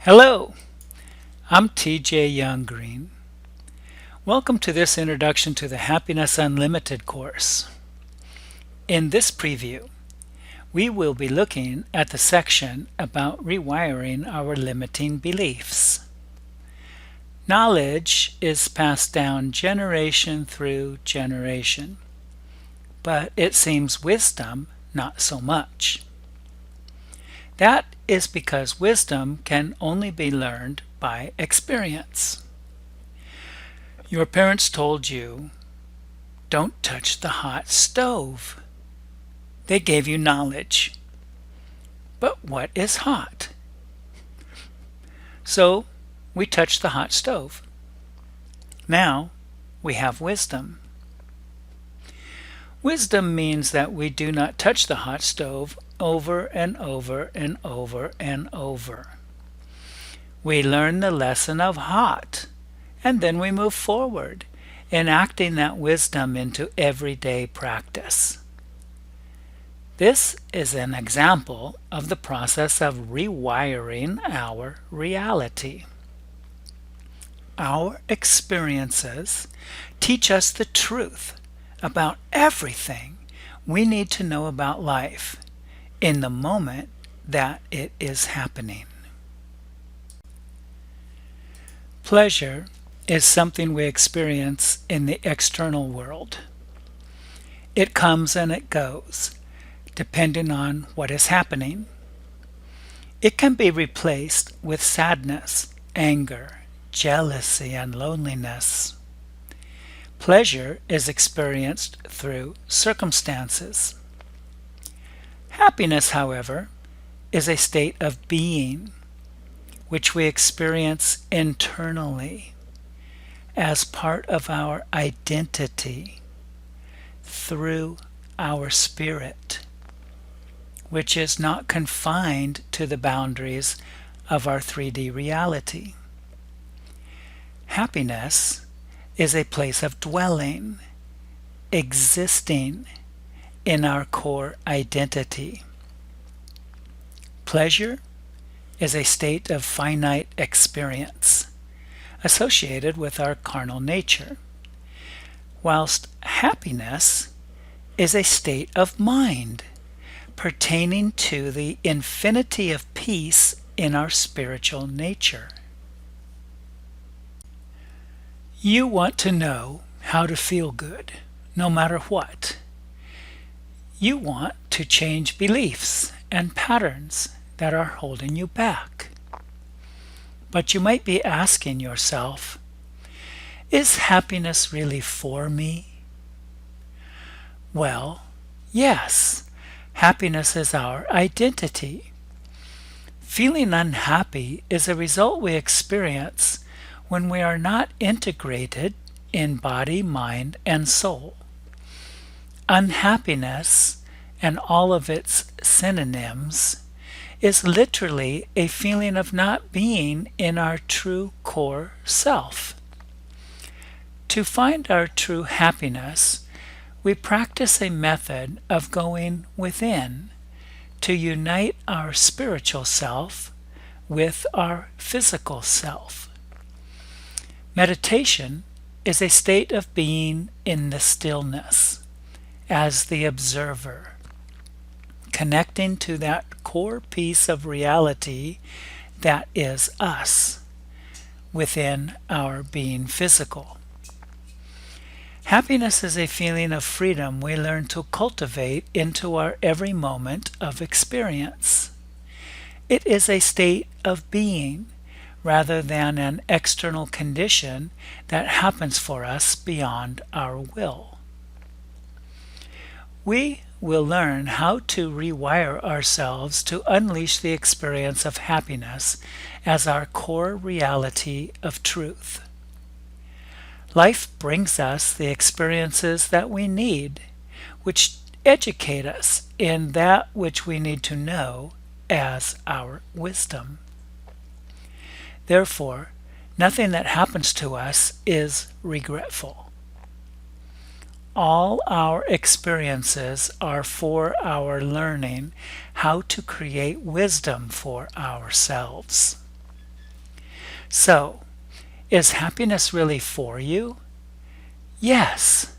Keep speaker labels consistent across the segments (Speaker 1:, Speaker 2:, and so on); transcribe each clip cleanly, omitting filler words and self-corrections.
Speaker 1: Hello, I'm TJ Young Green. Welcome to this introduction to the Happiness Unlimited course. In this preview, we will be looking at the section about rewiring our limiting beliefs. Knowledge is passed down generation through generation, but it seems wisdom not so much. That is because wisdom can only be learned by experience. Your parents told you, "Don't touch the hot stove." They gave you knowledge. But what is hot? So we touched the hot stove. Now we have wisdom. Wisdom means that we do not touch the hot stove over and over and over and over. We learn the lesson of hot, and then we move forward, enacting that wisdom into everyday practice. This is an example of the process of rewiring our reality. Our experiences teach us the truth about everything we need to know about life in the moment that it is happening. Pleasure is something we experience in the external world. It comes and it goes, depending on what is happening. It can be replaced with sadness, anger, jealousy, and loneliness. Pleasure is experienced through circumstances. Happiness, however, is a state of being which we experience internally as part of our identity through our spirit, which is not confined to the boundaries of our 3D reality. Happiness is a place of dwelling, existing in our core identity. Pleasure is a state of finite experience associated with our carnal nature, whilst happiness is a state of mind pertaining to the infinity of peace in our spiritual nature. You want to know how to feel good, no matter what. You want to change beliefs and patterns that are holding you back. But you might be asking yourself, is happiness really for me? Well, yes, happiness is our identity. Feeling unhappy is a result we experience when we are not integrated in body, mind, and soul. Unhappiness, and all of its synonyms, is literally a feeling of not being in our true core self. To find our true happiness, we practice a method of going within to unite our spiritual self with our physical self. Meditation is a state of being in the stillness as the observer, connecting to that core piece of reality that is us within our being physical. Happiness is a feeling of freedom we learn to cultivate into our every moment of experience. It is a state of being rather than an external condition that happens for us beyond our will. We will learn how to rewire ourselves to unleash the experience of happiness as our core reality of truth. Life brings us the experiences that we need, which educate us in that which we need to know as our wisdom. Therefore, nothing that happens to us is regretful. All our experiences are for our learning how to create wisdom for ourselves. So, is happiness really for you? Yes,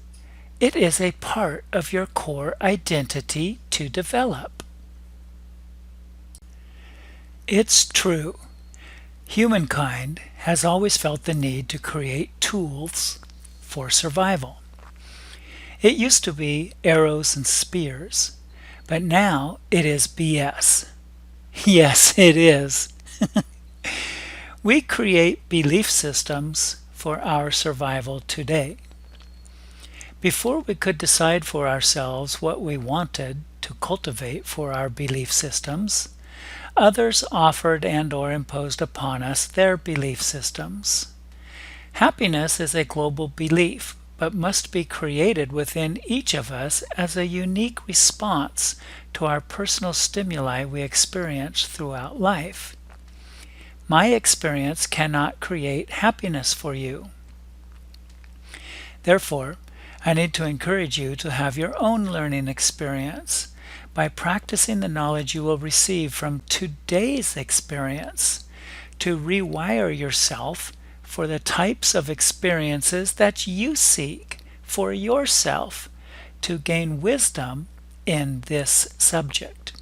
Speaker 1: it is a part of your core identity to develop. It's true. Humankind has always felt the need to create tools for survival. It used to be arrows and spears, but now it is BS. Yes, it is. We create belief systems for our survival today. Before we could decide for ourselves what we wanted to cultivate for our belief systems, others offered and/or imposed upon us their belief systems. Happiness is a global belief, but must be created within each of us as a unique response to our personal stimuli we experience throughout life. My experience cannot create happiness for you. Therefore, I need to encourage you to have your own learning experience by practicing the knowledge you will receive from today's experience to rewire yourself for the types of experiences that you seek for yourself to gain wisdom in this subject.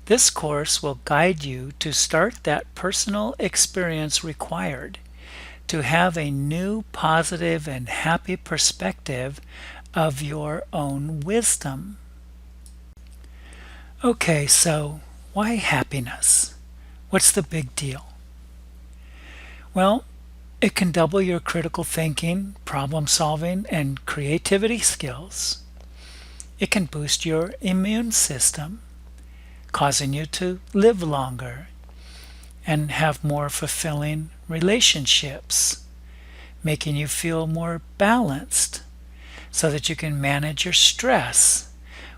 Speaker 1: This course will guide you to start that personal experience required to have a new positive and happy perspective of your own wisdom. Okay, so why happiness? What's the big deal? Well, it can double your critical thinking, problem solving, and creativity skills. It can boost your immune system, causing you to live longer and have more fulfilling relationships, making you feel more balanced so that you can manage your stress,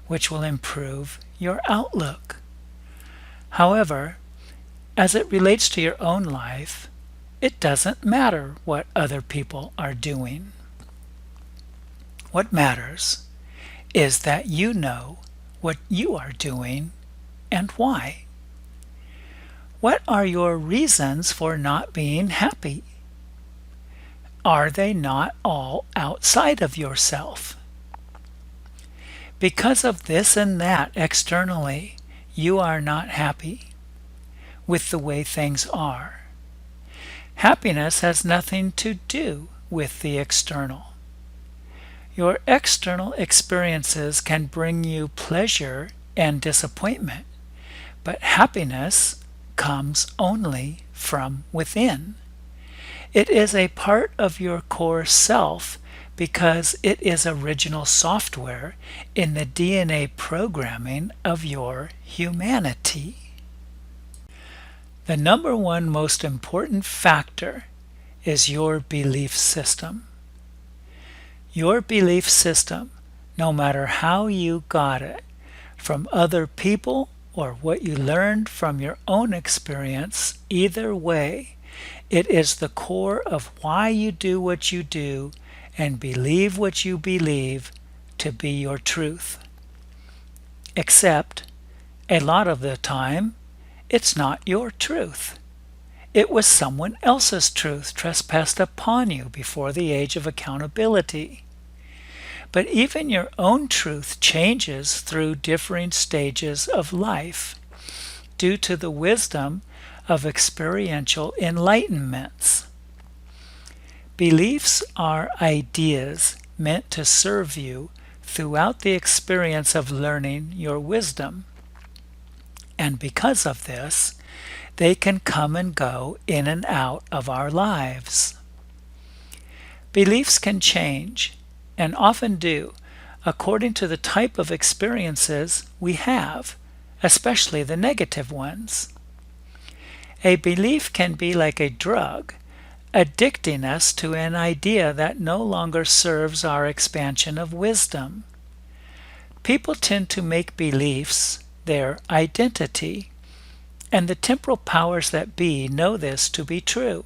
Speaker 1: which will improve your outlook. However, as it relates to your own life, it doesn't matter what other people are doing. What matters is that you know what you are doing and why. What are your reasons for not being happy? Are they not all outside of yourself? Because of this and that externally, you are not happy with the way things are. Happiness has nothing to do with the external. Your external experiences can bring you pleasure and disappointment, but happiness comes only from within. It is a part of your core self because it is original software in the DNA programming of your humanity. The number one most important factor is your belief system. Your belief system, no matter how you got it, from other people or what you learned from your own experience, either way, it is the core of why you do what you do and believe what you believe to be your truth. Except, a lot of the time, it's not your truth. It was someone else's truth trespassed upon you before the age of accountability. But even your own truth changes through differing stages of life due to the wisdom of experiential enlightenments. Beliefs are ideas meant to serve you throughout the experience of learning your wisdom. And because of this, they can come and go in and out of our lives. Beliefs can change, and often do, according to the type of experiences we have, especially the negative ones. A belief can be like a drug, addicting us to an idea that no longer serves our expansion of wisdom. People tend to make beliefs their identity, and the temporal powers that be know this to be true.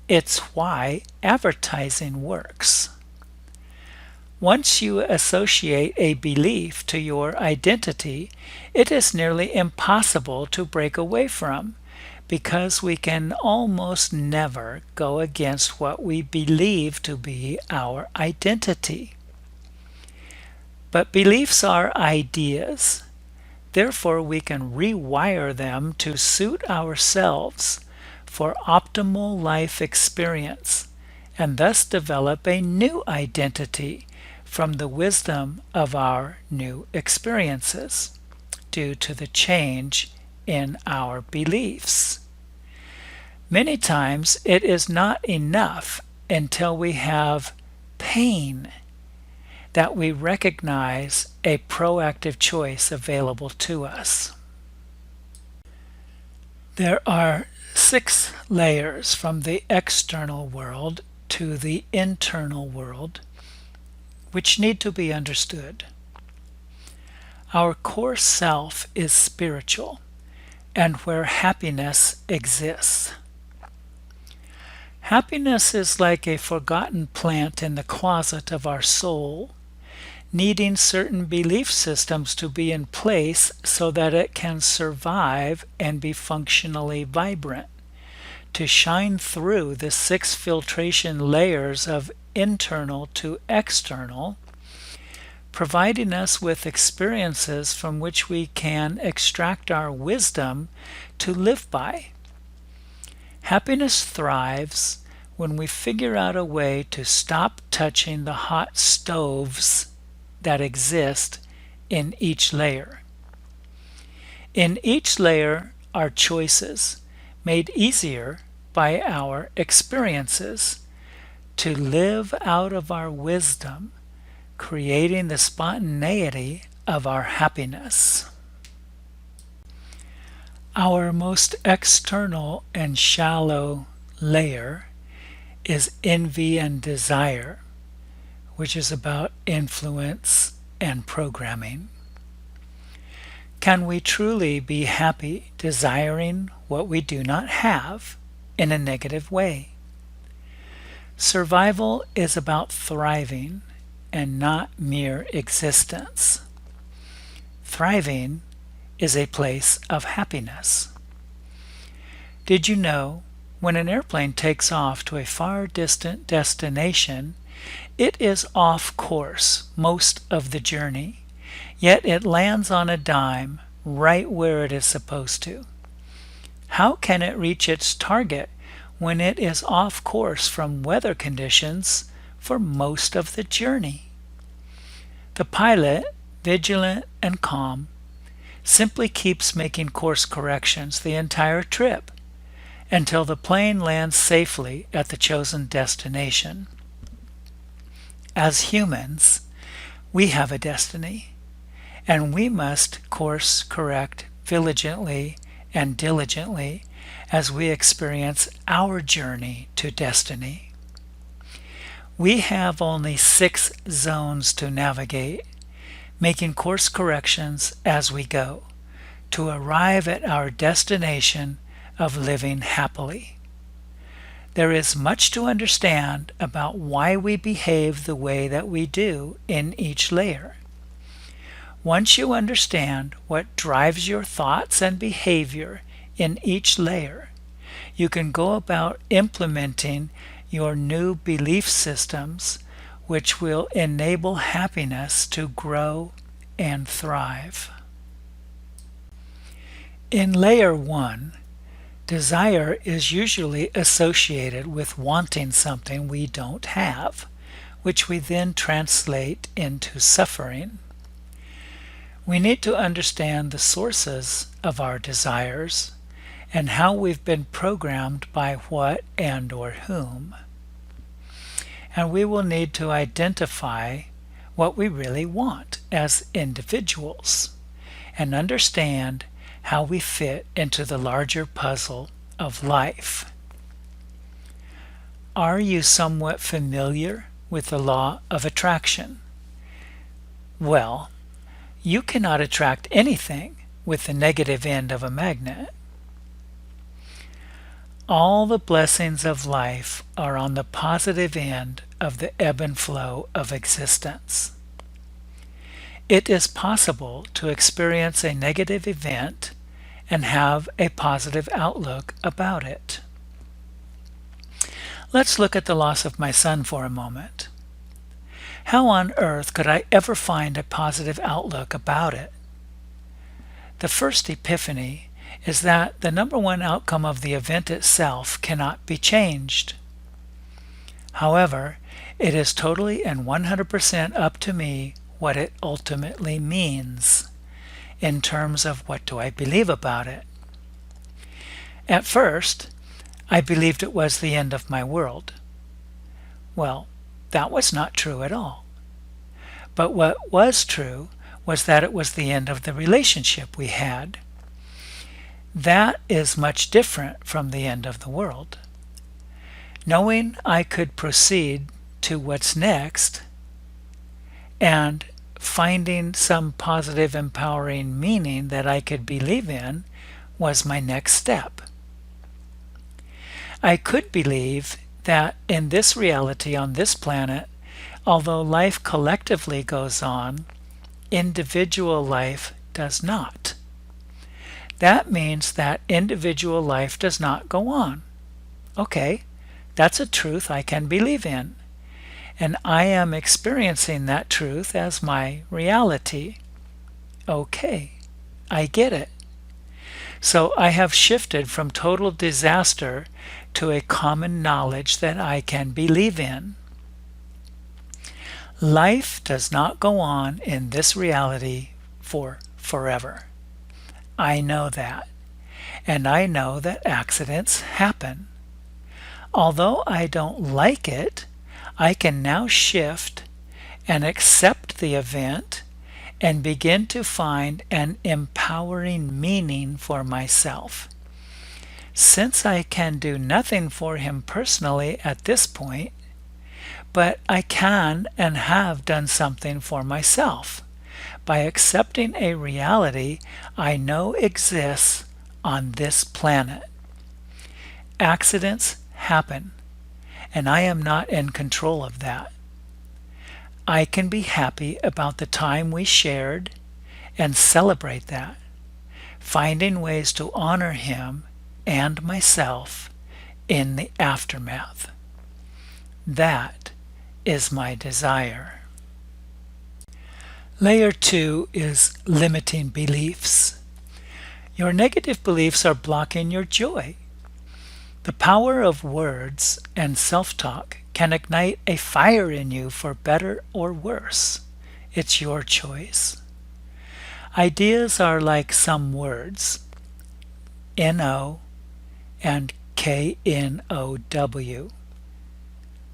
Speaker 1: It's why advertising works. Once you associate a belief to your identity, it is nearly impossible to break away from, because we can almost never go against what we believe to be our identity. But beliefs are ideas. Therefore, we can rewire them to suit ourselves for optimal life experience, and thus develop a new identity from the wisdom of our new experiences due to the change in our beliefs. Many times it is not enough until we have pain that we recognize a proactive choice available to us. There are 6 layers from the external world to the internal world which need to be understood. Our core self is spiritual and where happiness exists. Happiness is like a forgotten plant in the closet of our soul, needing certain belief systems to be in place so that it can survive and be functionally vibrant, to shine through the 6 filtration layers of internal to external, providing us with experiences from which we can extract our wisdom to live by. Happiness thrives when we figure out a way to stop touching the hot stoves that exist in each layer. In each layer are choices made easier by our experiences to live out of our wisdom, creating the spontaneity of our happiness. Our most external and shallow layer is envy and desire, which is about influence and programming. Can we truly be happy desiring what we do not have in a negative way? Survival is about thriving and not mere existence. Thriving is a place of happiness. Did you know when an airplane takes off to a far distant destination, it is off course most of the journey, yet it lands on a dime right where it is supposed to? How can it reach its target when it is off course from weather conditions for most of the journey? The pilot, vigilant and calm, simply keeps making course corrections the entire trip until the plane lands safely at the chosen destination. As humans, we have a destiny, and we must course correct diligently and diligently as we experience our journey to destiny. We have only 6 zones to navigate, making course corrections as we go, to arrive at our destination of living happily. There is much to understand about why we behave the way that we do in each layer. Once you understand what drives your thoughts and behavior in each layer, you can go about implementing your new belief systems, which will enable happiness to grow and thrive. In layer 1, desire is usually associated with wanting something we don't have, which we then translate into suffering. We need to understand the sources of our desires and how we've been programmed by what and or whom. And we will need to identify what we really want as individuals and understand how we fit into the larger puzzle of life. Are you somewhat familiar with the law of attraction? Well, you cannot attract anything with the negative end of a magnet. All the blessings of life are on the positive end of the ebb and flow of existence. It is possible to experience a negative event and have a positive outlook about it. Let's look at the loss of my son for a moment. How on earth could I ever find a positive outlook about it? The first epiphany is that the number one outcome of the event itself cannot be changed. However, it is totally and 100% up to me what it ultimately means, in terms of what do I believe about it. At first, I believed it was the end of my world. Well, that was not true at all. But what was true was that it was the end of the relationship we had. That is much different from the end of the world. Knowing I could proceed to what's next and finding some positive, empowering meaning that I could believe in was my next step. I could believe that in this reality on this planet, although life collectively goes on, individual life does not. That means that individual life does not go on. Okay, that's a truth I can believe in, and I am experiencing that truth as my reality. Okay, I get it. So I have shifted from total disaster to a common knowledge that I can believe in. Life does not go on in this reality for forever. I know that. And I know that accidents happen. Although I don't like it, I can now shift and accept the event and begin to find an empowering meaning for myself. Since I can do nothing for him personally at this point, but I can and have done something for myself by accepting a reality I know exists on this planet. Accidents happen, and I am not in control of that. I can be happy about the time we shared and celebrate that, finding ways to honor him and myself in the aftermath. That is my desire. Layer 2 is limiting beliefs. Your negative beliefs are blocking your joy. The power of words and self-talk can ignite a fire in you for better or worse. It's your choice. Ideas are like some words, N-O and K-N-O-W.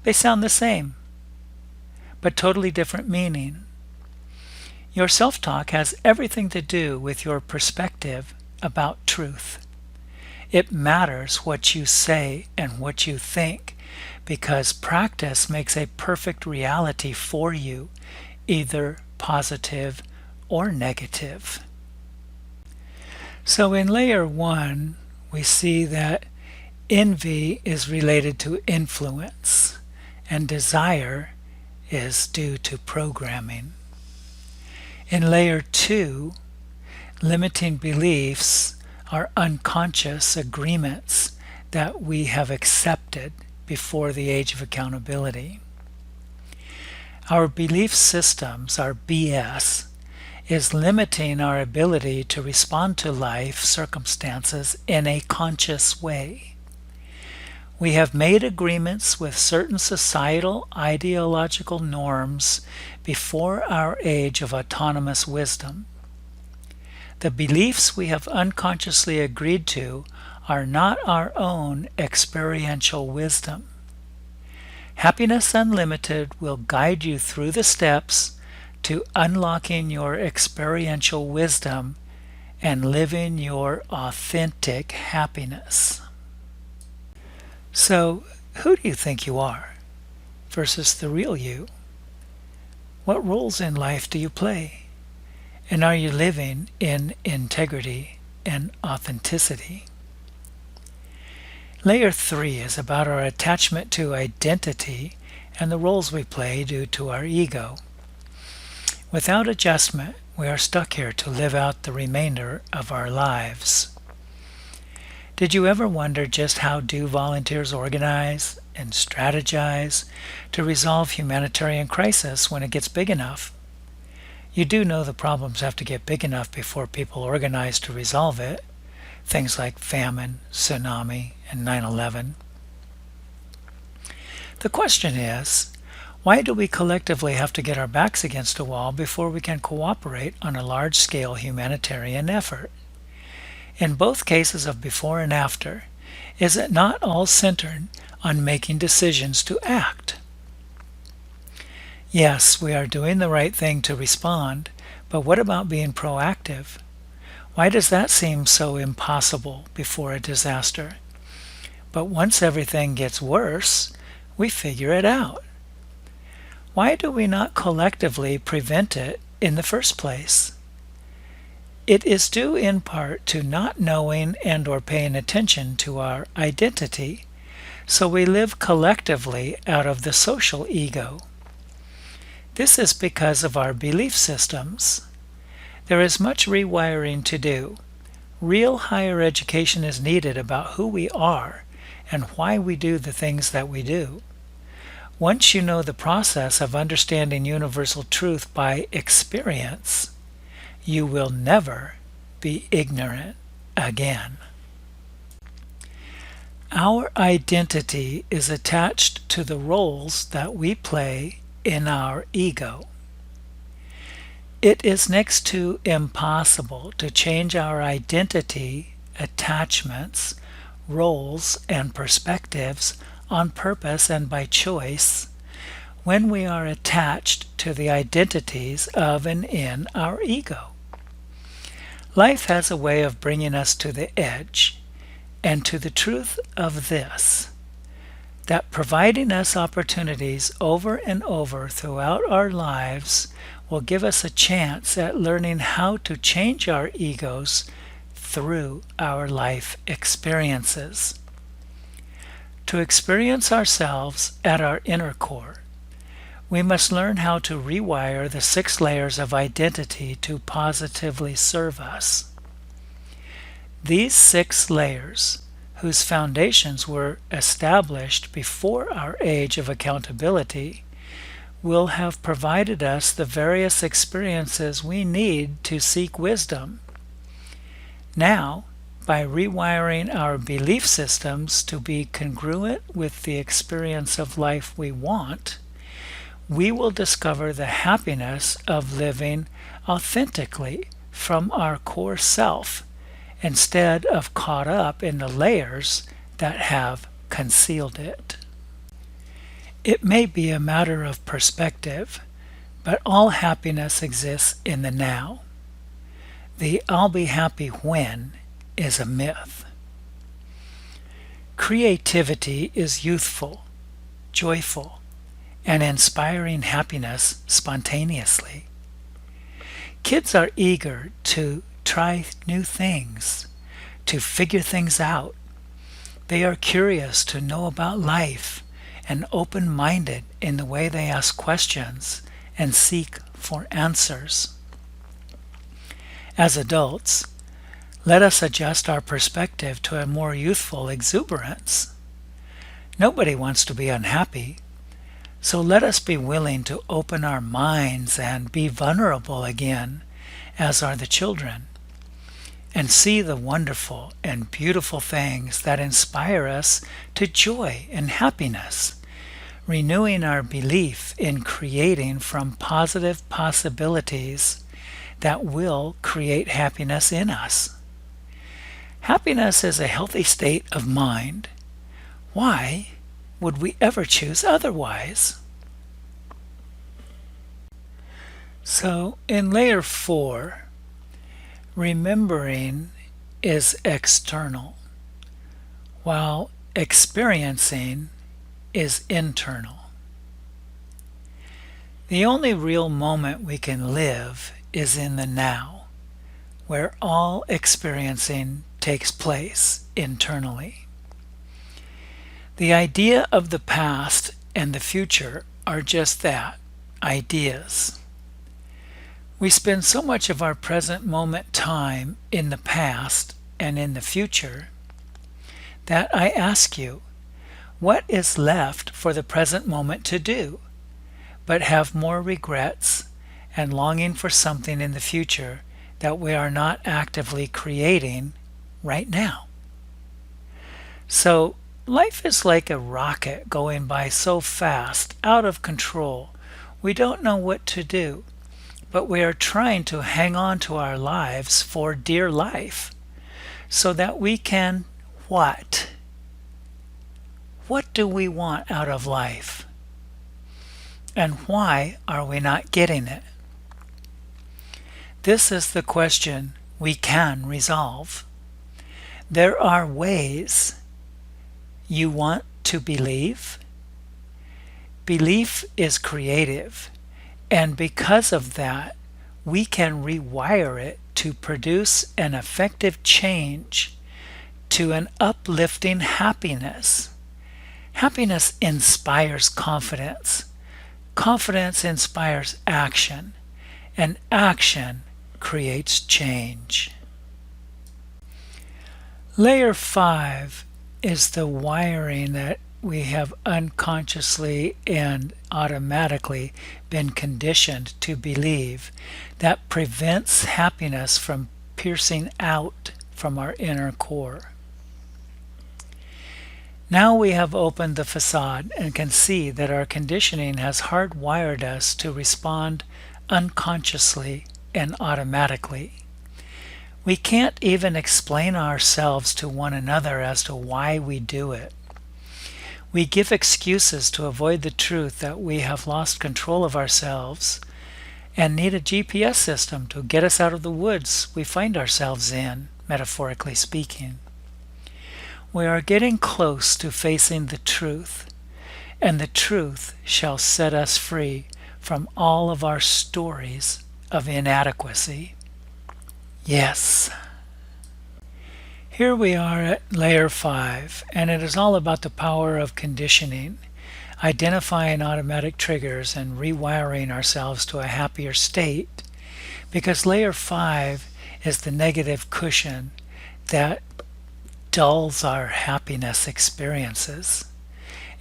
Speaker 1: They sound the same, but totally different meaning. Your self-talk has everything to do with your perspective about truth. It matters what you say and what you think, because practice makes a perfect reality for you, either positive or negative. So in layer 1, we see that envy is related to influence, and desire is due to programming. In layer 2, limiting beliefs are unconscious agreements that we have accepted before the age of accountability. Our belief systems, our BS, is limiting our ability to respond to life circumstances in a conscious way. We have made agreements with certain societal ideological norms before our age of autonomous wisdom. The beliefs we have unconsciously agreed to are not our own experiential wisdom. Happiness Unlimited will guide you through the steps to unlocking your experiential wisdom and living your authentic happiness. So, who do you think you are versus the real you? What roles in life do you play? And are you living in integrity and authenticity? Layer 3 is about our attachment to identity and the roles we play due to our ego. Without adjustment, we are stuck here to live out the remainder of our lives. Did you ever wonder just how do volunteers organize and strategize to resolve humanitarian crisis when it gets big enough? You do know the problems have to get big enough before people organize to resolve it. Things like famine, tsunami, and 9/11. The question is, why do we collectively have to get our backs against a wall before we can cooperate on a large-scale humanitarian effort? In both cases of before and after, is it not all centered on making decisions to act? Yes, we are doing the right thing to respond, but what about being proactive? Why does that seem so impossible before a disaster? But once everything gets worse, we figure it out. Why do we not collectively prevent it in the first place? It is due in part to not knowing and or paying attention to our identity, so we live collectively out of the social ego. This is because of our belief systems. There is much rewiring to do. Real higher education is needed about who we are and why we do the things that we do. Once you know the process of understanding universal truth by experience, you will never be ignorant again. Our identity is attached to the roles that we play in our ego. It is next to impossible to change our identity, attachments, roles, and perspectives on purpose and by choice when we are attached to the identities of and in our ego. Life has a way of bringing us to the edge and to the truth of this, that providing us opportunities over and over throughout our lives will give us a chance at learning how to change our egos through our life experiences. To experience ourselves at our inner core, we must learn how to rewire the 6 layers of identity to positively serve us. These 6 layers, whose foundations were established before our age of accountability, will have provided us the various experiences we need to seek wisdom. Now, by rewiring our belief systems to be congruent with the experience of life we want, we will discover the happiness of living authentically from our core self, instead of caught up in the layers that have concealed it. It may be a matter of perspective, but all happiness exists in the now. The "I'll be happy when" is a myth. Creativity is youthful, joyful, and inspiring happiness spontaneously. Kids are eager to try new things, to figure things out. They are curious to know about life and open-minded in the way they ask questions and seek for answers. As adults, let us adjust our perspective to a more youthful exuberance. Nobody wants to be unhappy, so let us be willing to open our minds and be vulnerable again, as are the children, and see the wonderful and beautiful things that inspire us to joy and happiness, renewing our belief in creating from positive possibilities that will create happiness in us. Happiness is a healthy state of mind. Why would we ever choose otherwise? So in layer 4, remembering is external, while experiencing is internal. The only real moment we can live is in the now, where all experiencing takes place internally. The idea of the past and the future are just that, ideas. We spend so much of our present moment time in the past and in the future, that I ask you, what is left for the present moment to do, but have more regrets and longing for something in the future that we are not actively creating right now? So life is like a rocket going by so fast, out of control. We don't know what to do, but we are trying to hang on to our lives for dear life so that we can what? What do we want out of life? And why are we not getting it? This is the question we can resolve. There are ways. You want to believe? Belief is creative, and because of that, we can rewire it to produce an effective change to an uplifting happiness. Happiness inspires confidence. Confidence inspires action, and action creates change. Layer 5 is the wiring that we have unconsciously and automatically been conditioned to believe that prevents happiness from piercing out from our inner core. Now we have opened the facade and can see that our conditioning has hardwired us to respond unconsciously and automatically. We can't even explain ourselves to one another as to why we do it. We give excuses to avoid the truth that we have lost control of ourselves and need a GPS system to get us out of the woods we find ourselves in, metaphorically speaking. We are getting close to facing the truth, and the truth shall set us free from all of our stories of inadequacy. Yes. Here we are at layer 5, and it is all about the power of conditioning, identifying automatic triggers and rewiring ourselves to a happier state, because layer 5 is the negative cushion that dulls our happiness experiences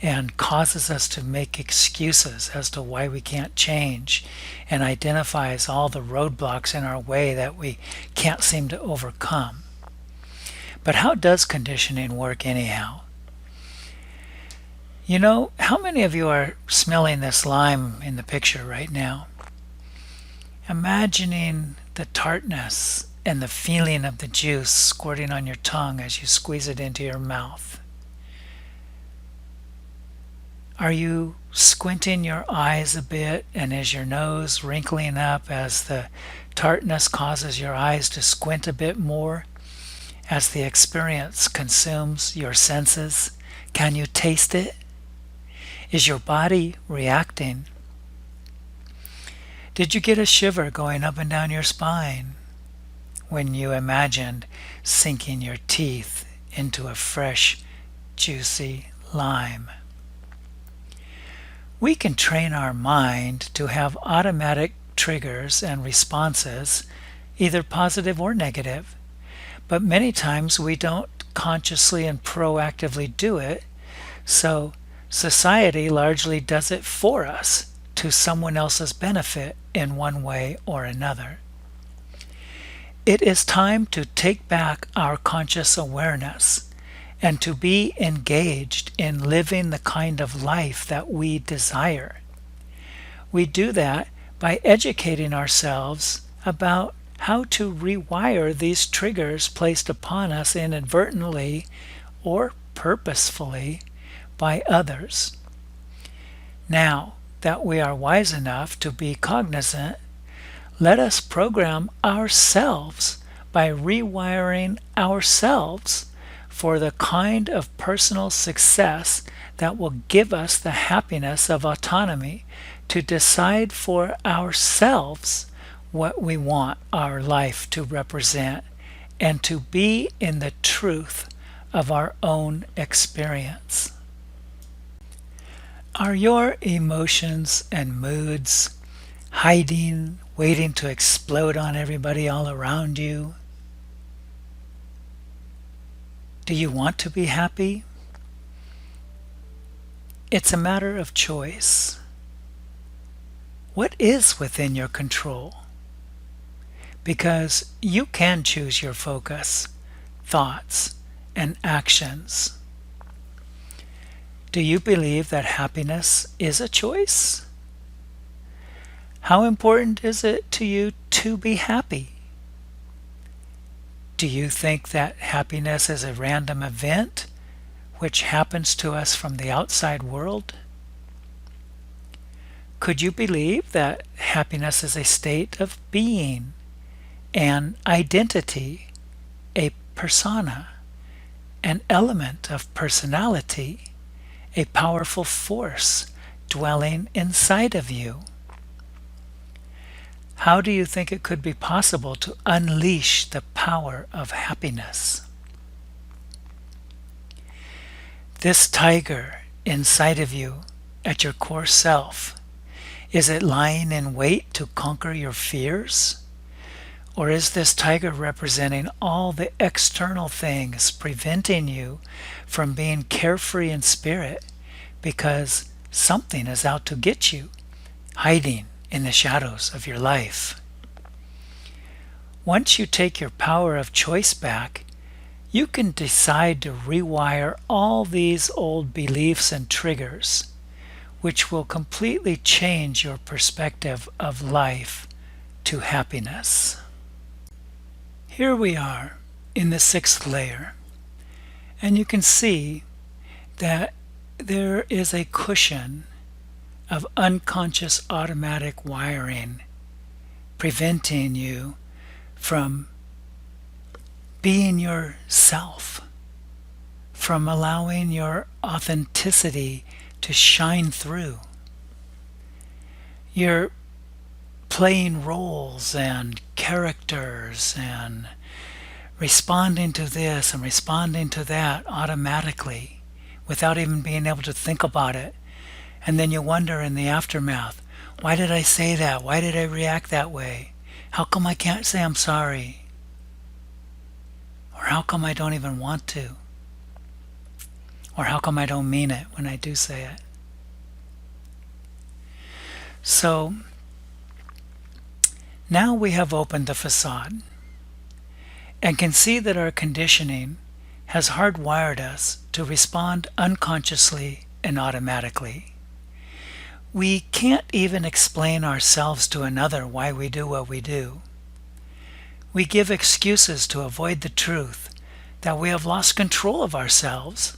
Speaker 1: and causes us to make excuses as to why we can't change, and identifies all the roadblocks in our way that we can't seem to overcome. But how does conditioning work anyhow? You know, how many of you are smelling this lime in the picture right now? Imagining the tartness and the feeling of the juice squirting on your tongue as you squeeze it into your mouth. Are you squinting your eyes a bit, and is your nose wrinkling up as the tartness causes your eyes to squint a bit more as the experience consumes your senses? Can you taste it? Is your body reacting? Did you get a shiver going up and down your spine when you imagined sinking your teeth into a fresh, juicy lime? We can train our mind to have automatic triggers and responses, either positive or negative, but many times we don't consciously and proactively do it, so society largely does it for us to someone else's benefit in one way or another. It is time to take back our conscious awareness and to be engaged in living the kind of life that we desire. We do that by educating ourselves about how to rewire these triggers placed upon us inadvertently or purposefully by others. Now that we are wise enough to be cognizant, let us program ourselves by rewiring ourselves for the kind of personal success that will give us the happiness of autonomy to decide for ourselves what we want our life to represent and to be in the truth of our own experience. Are your emotions and moods hiding, waiting to explode on everybody all around you? Do you want to be happy? It's a matter of choice. What is within your control? Because you can choose your focus, thoughts, and actions. Do you believe that happiness is a choice? How important is it to you to be happy? Do you think that happiness is a random event which happens to us from the outside world? Could you believe that happiness is a state of being, an identity, a persona, an element of personality, a powerful force dwelling inside of you? How do you think it could be possible to unleash the power of happiness? This tiger inside of you, at your core self, is it lying in wait to conquer your fears? Or is this tiger representing all the external things preventing you from being carefree in spirit because something is out to get you, hiding in the shadows of your life? Once you take your power of choice back, you can decide to rewire all these old beliefs and triggers, which will completely change your perspective of life to happiness. Here we are in the 6th layer, and you can see that there is a cushion of unconscious automatic wiring preventing you from being yourself, from allowing your authenticity to shine through. You're playing roles and characters and responding to this and responding to that automatically without even being able to think about it. And then you wonder in the aftermath, why did I say that? Why did I react that way? How come I can't say I'm sorry? Or how come I don't even want to? Or how come I don't mean it when I do say it? So now we have opened the facade and can see that our conditioning has hardwired us to respond unconsciously and automatically. We can't even explain ourselves to another why we do what we do. We give excuses to avoid the truth that we have lost control of ourselves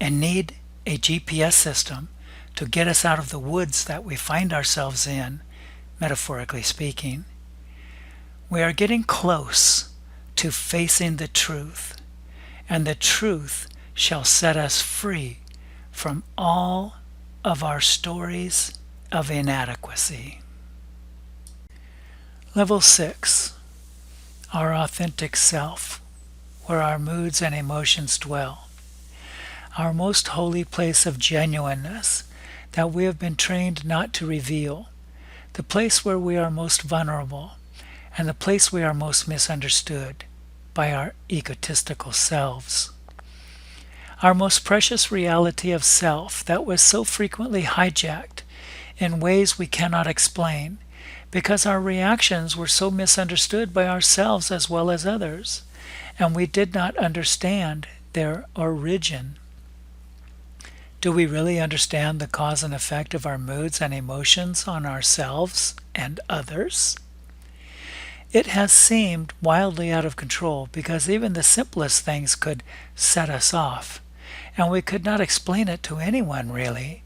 Speaker 1: and need a GPS system to get us out of the woods that we find ourselves in, metaphorically speaking. We are getting close to facing the truth, and the truth shall set us free from all of our stories of inadequacy. Level 6, our authentic self, where our moods and emotions dwell. Our most holy place of genuineness that we have been trained not to reveal, the place where we are most vulnerable, and the place we are most misunderstood by our egotistical selves. Our most precious reality of self that was so frequently hijacked in ways we cannot explain because our reactions were so misunderstood by ourselves as well as others, and we did not understand their origin. Do we really understand the cause and effect of our moods and emotions on ourselves and others? It has seemed wildly out of control because even the simplest things could set us off, and we could not explain it to anyone really,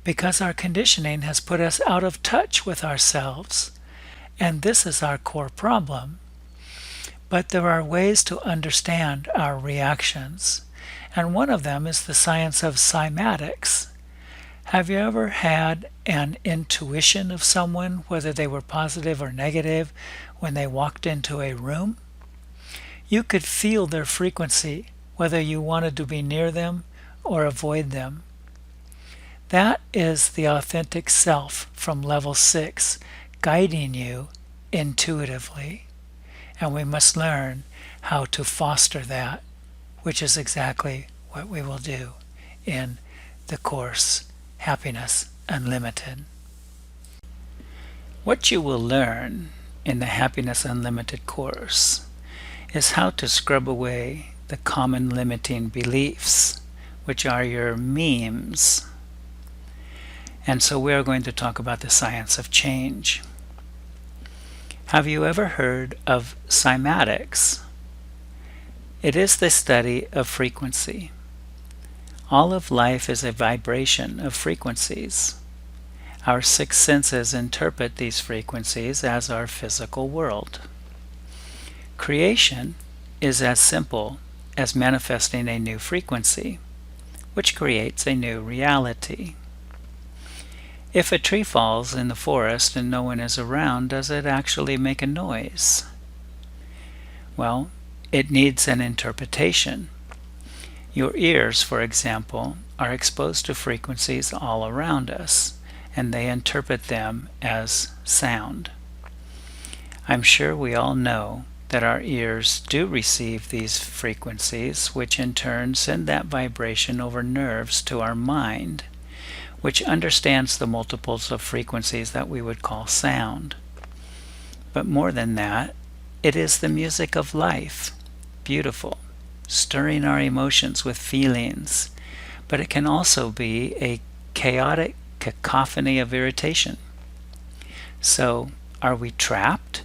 Speaker 1: because our conditioning has put us out of touch with ourselves, and this is our core problem. But there are ways to understand our reactions, and one of them is the science of cymatics. Have you ever had an intuition of someone, whether they were positive or negative, when they walked into a room? You could feel their frequency, whether you wanted to be near them or avoid them. That is the authentic self from level 6, guiding you intuitively. And we must learn how to foster that which is exactly what we will do in the course Happiness Unlimited. What you will learn in the Happiness Unlimited course is how to scrub away the common limiting beliefs, which are your memes. And so we are going to talk about the science of change. Have you ever heard of cymatics? It is the study of frequency. All of life is a vibration of frequencies. Our six senses interpret these frequencies as our physical world. Creation is as simple as manifesting a new frequency, which creates a new reality. If a tree falls in the forest and no one is around, does it actually make a noise? Well, it needs an interpretation. Your ears, for example, are exposed to frequencies all around us, and they interpret them as sound. I'm sure we all know that our ears do receive these frequencies, which in turn send that vibration over nerves to our mind, which understands the multiples of frequencies that we would call sound. But more than that, it is the music of life, beautiful, stirring our emotions with feelings, but it can also be a chaotic cacophony of irritation. So, are we trapped,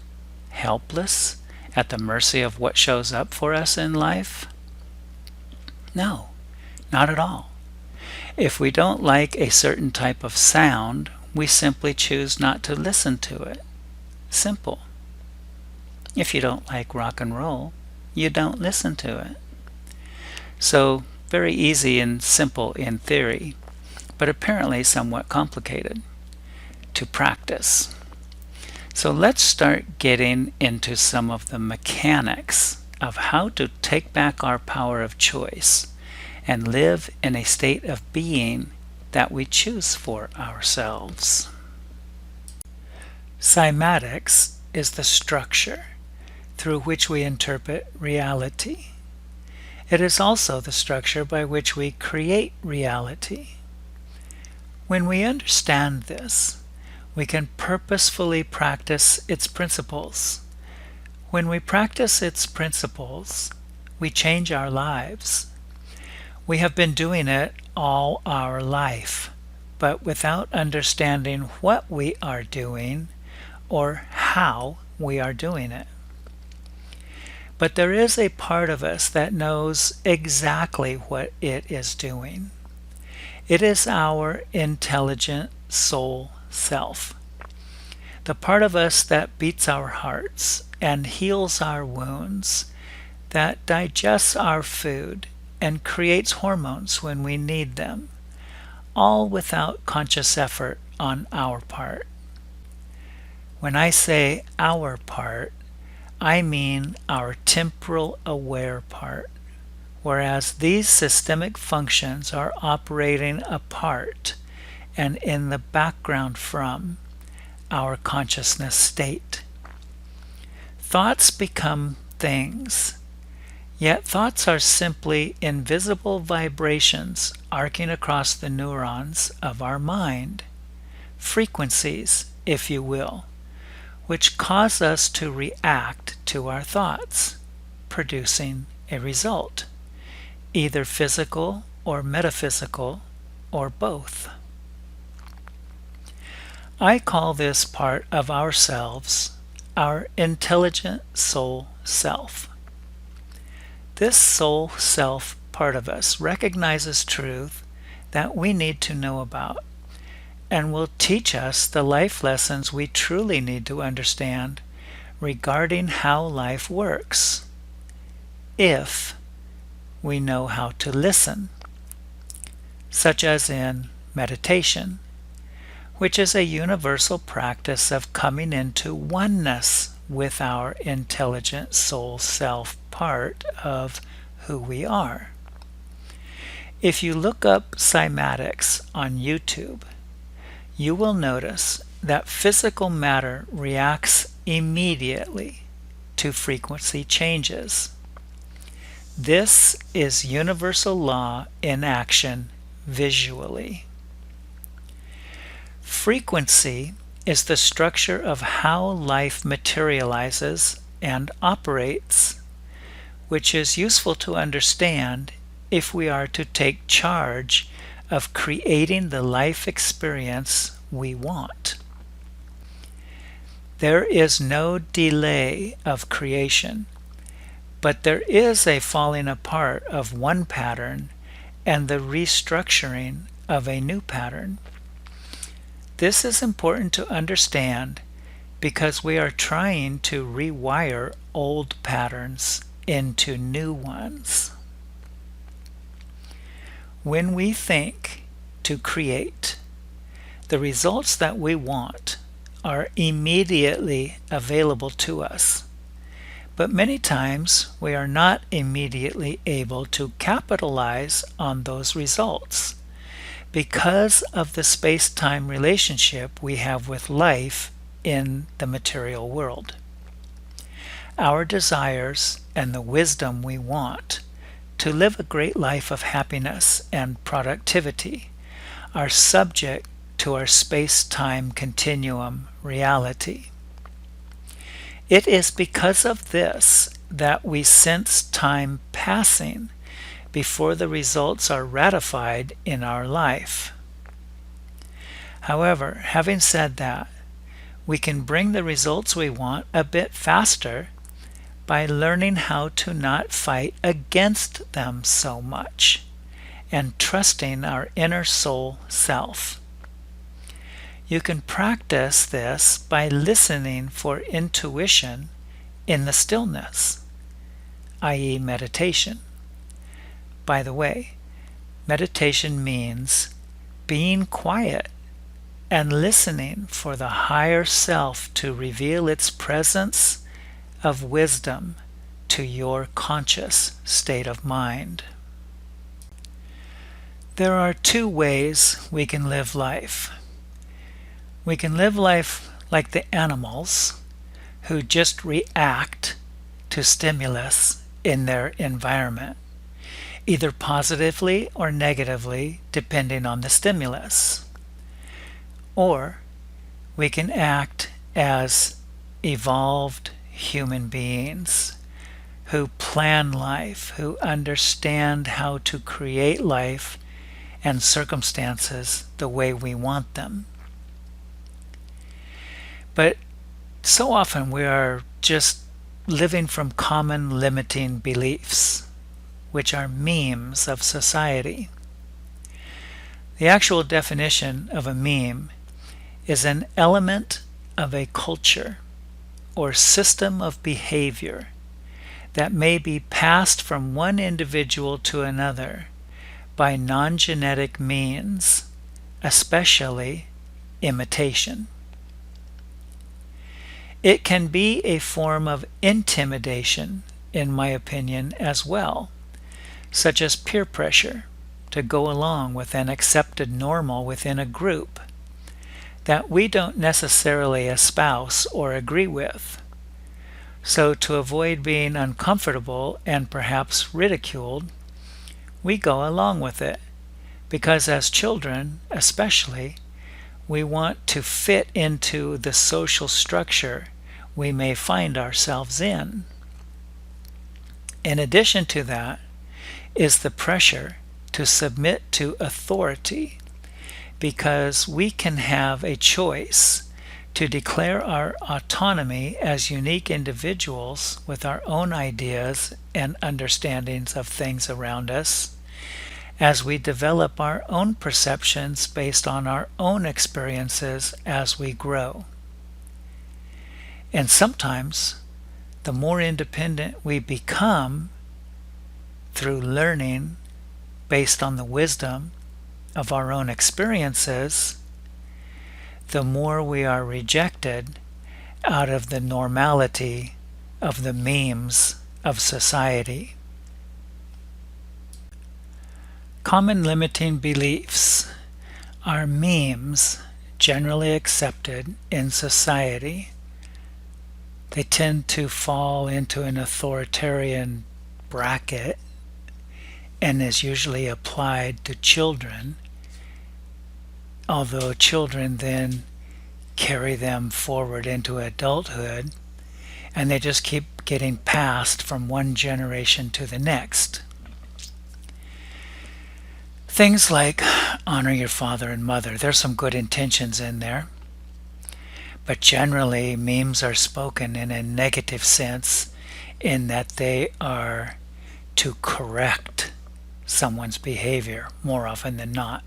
Speaker 1: helpless, at the mercy of what shows up for us in life? No, not at all. If we don't like a certain type of sound, we simply choose not to listen to it. Simple. If you don't like rock and roll, you don't listen to it. So, very easy and simple in theory, but apparently somewhat complicated to practice. So let's start getting into some of the mechanics of how to take back our power of choice and live in a state of being that we choose for ourselves. Cymatics is the structure through which we interpret reality. It is also the structure by which we create reality. When we understand this, we can purposefully practice its principles. When we practice its principles, we change our lives. We have been doing it all our life, but without understanding what we are doing or how we are doing it. But there is a part of us that knows exactly what it is doing. It is our intelligent soul self. The part of us that beats our hearts and heals our wounds, that digests our food and creates hormones when we need them, all without conscious effort on our part. When I say our part, I mean our temporal aware part, whereas these systemic functions are operating apart and in the background from our consciousness state. Thoughts become things, yet thoughts are simply invisible vibrations arcing across the neurons of our mind, frequencies, if you will, which cause us to react to our thoughts, producing a result, either physical or metaphysical, or both. I call this part of ourselves our intelligent soul self. This soul self part of us recognizes truth that we need to know about and will teach us the life lessons we truly need to understand regarding how life works, if we know how to listen, such as in meditation, which is a universal practice of coming into oneness with our intelligent soul self part of who we are. If you look up cymatics on YouTube, you will notice that physical matter reacts immediately to frequency changes. This is universal law in action visually. Frequency is the structure of how life materializes and operates, which is useful to understand if we are to take charge of creating the life experience we want. There is no delay of creation, but there is a falling apart of one pattern and the restructuring of a new pattern. This is important to understand because we are trying to rewire old patterns into new ones. When we think to create, the results that we want are immediately available to us. But many times we are not immediately able to capitalize on those results because of the space-time relationship we have with life in the material world. Our desires and the wisdom we want to live a great life of happiness and productivity are subject to our space-time continuum reality. It is because of this that we sense time passing before the results are ratified in our life. However, having said that, we can bring the results we want a bit faster by learning how to not fight against them so much and trusting our inner soul self. You can practice this by listening for intuition in the stillness, i.e., meditation. By the way, meditation means being quiet and listening for the higher self to reveal its presence of wisdom to your conscious state of mind. There are two ways we can live life. We can live life like the animals who just react to stimulus in their environment, either positively or negatively depending on the stimulus. Or we can act as evolved human beings who plan life, who understand how to create life and circumstances the way we want them. But so often we are just living from common limiting beliefs, which are memes of society. The actual definition of a meme is an element of a culture or system of behavior that may be passed from one individual to another by non-genetic means, especially imitation. It can be a form of intimidation, in my opinion, as well, such as peer pressure to go along with an accepted normal within a group that we don't necessarily espouse or agree with. So to avoid being uncomfortable and perhaps ridiculed, we go along with it, because as children especially, we want to fit into the social structure we may find ourselves in. In addition to that is the pressure to submit to authority, because we can have a choice to declare our autonomy as unique individuals with our own ideas and understandings of things around us, as we develop our own perceptions based on our own experiences as we grow. And sometimes, the more independent we become through learning based on the wisdom of our own experiences, the more we are rejected out of the normality of the memes of society. Common limiting beliefs are memes generally accepted in society. They tend to fall into an authoritarian bracket and is usually applied to children, although children then carry them forward into adulthood, and they just keep getting passed from one generation to the next. Things like honor your father and mother. There's some good intentions in there, but generally memes are spoken in a negative sense, in that they are to correct someone's behavior more often than not.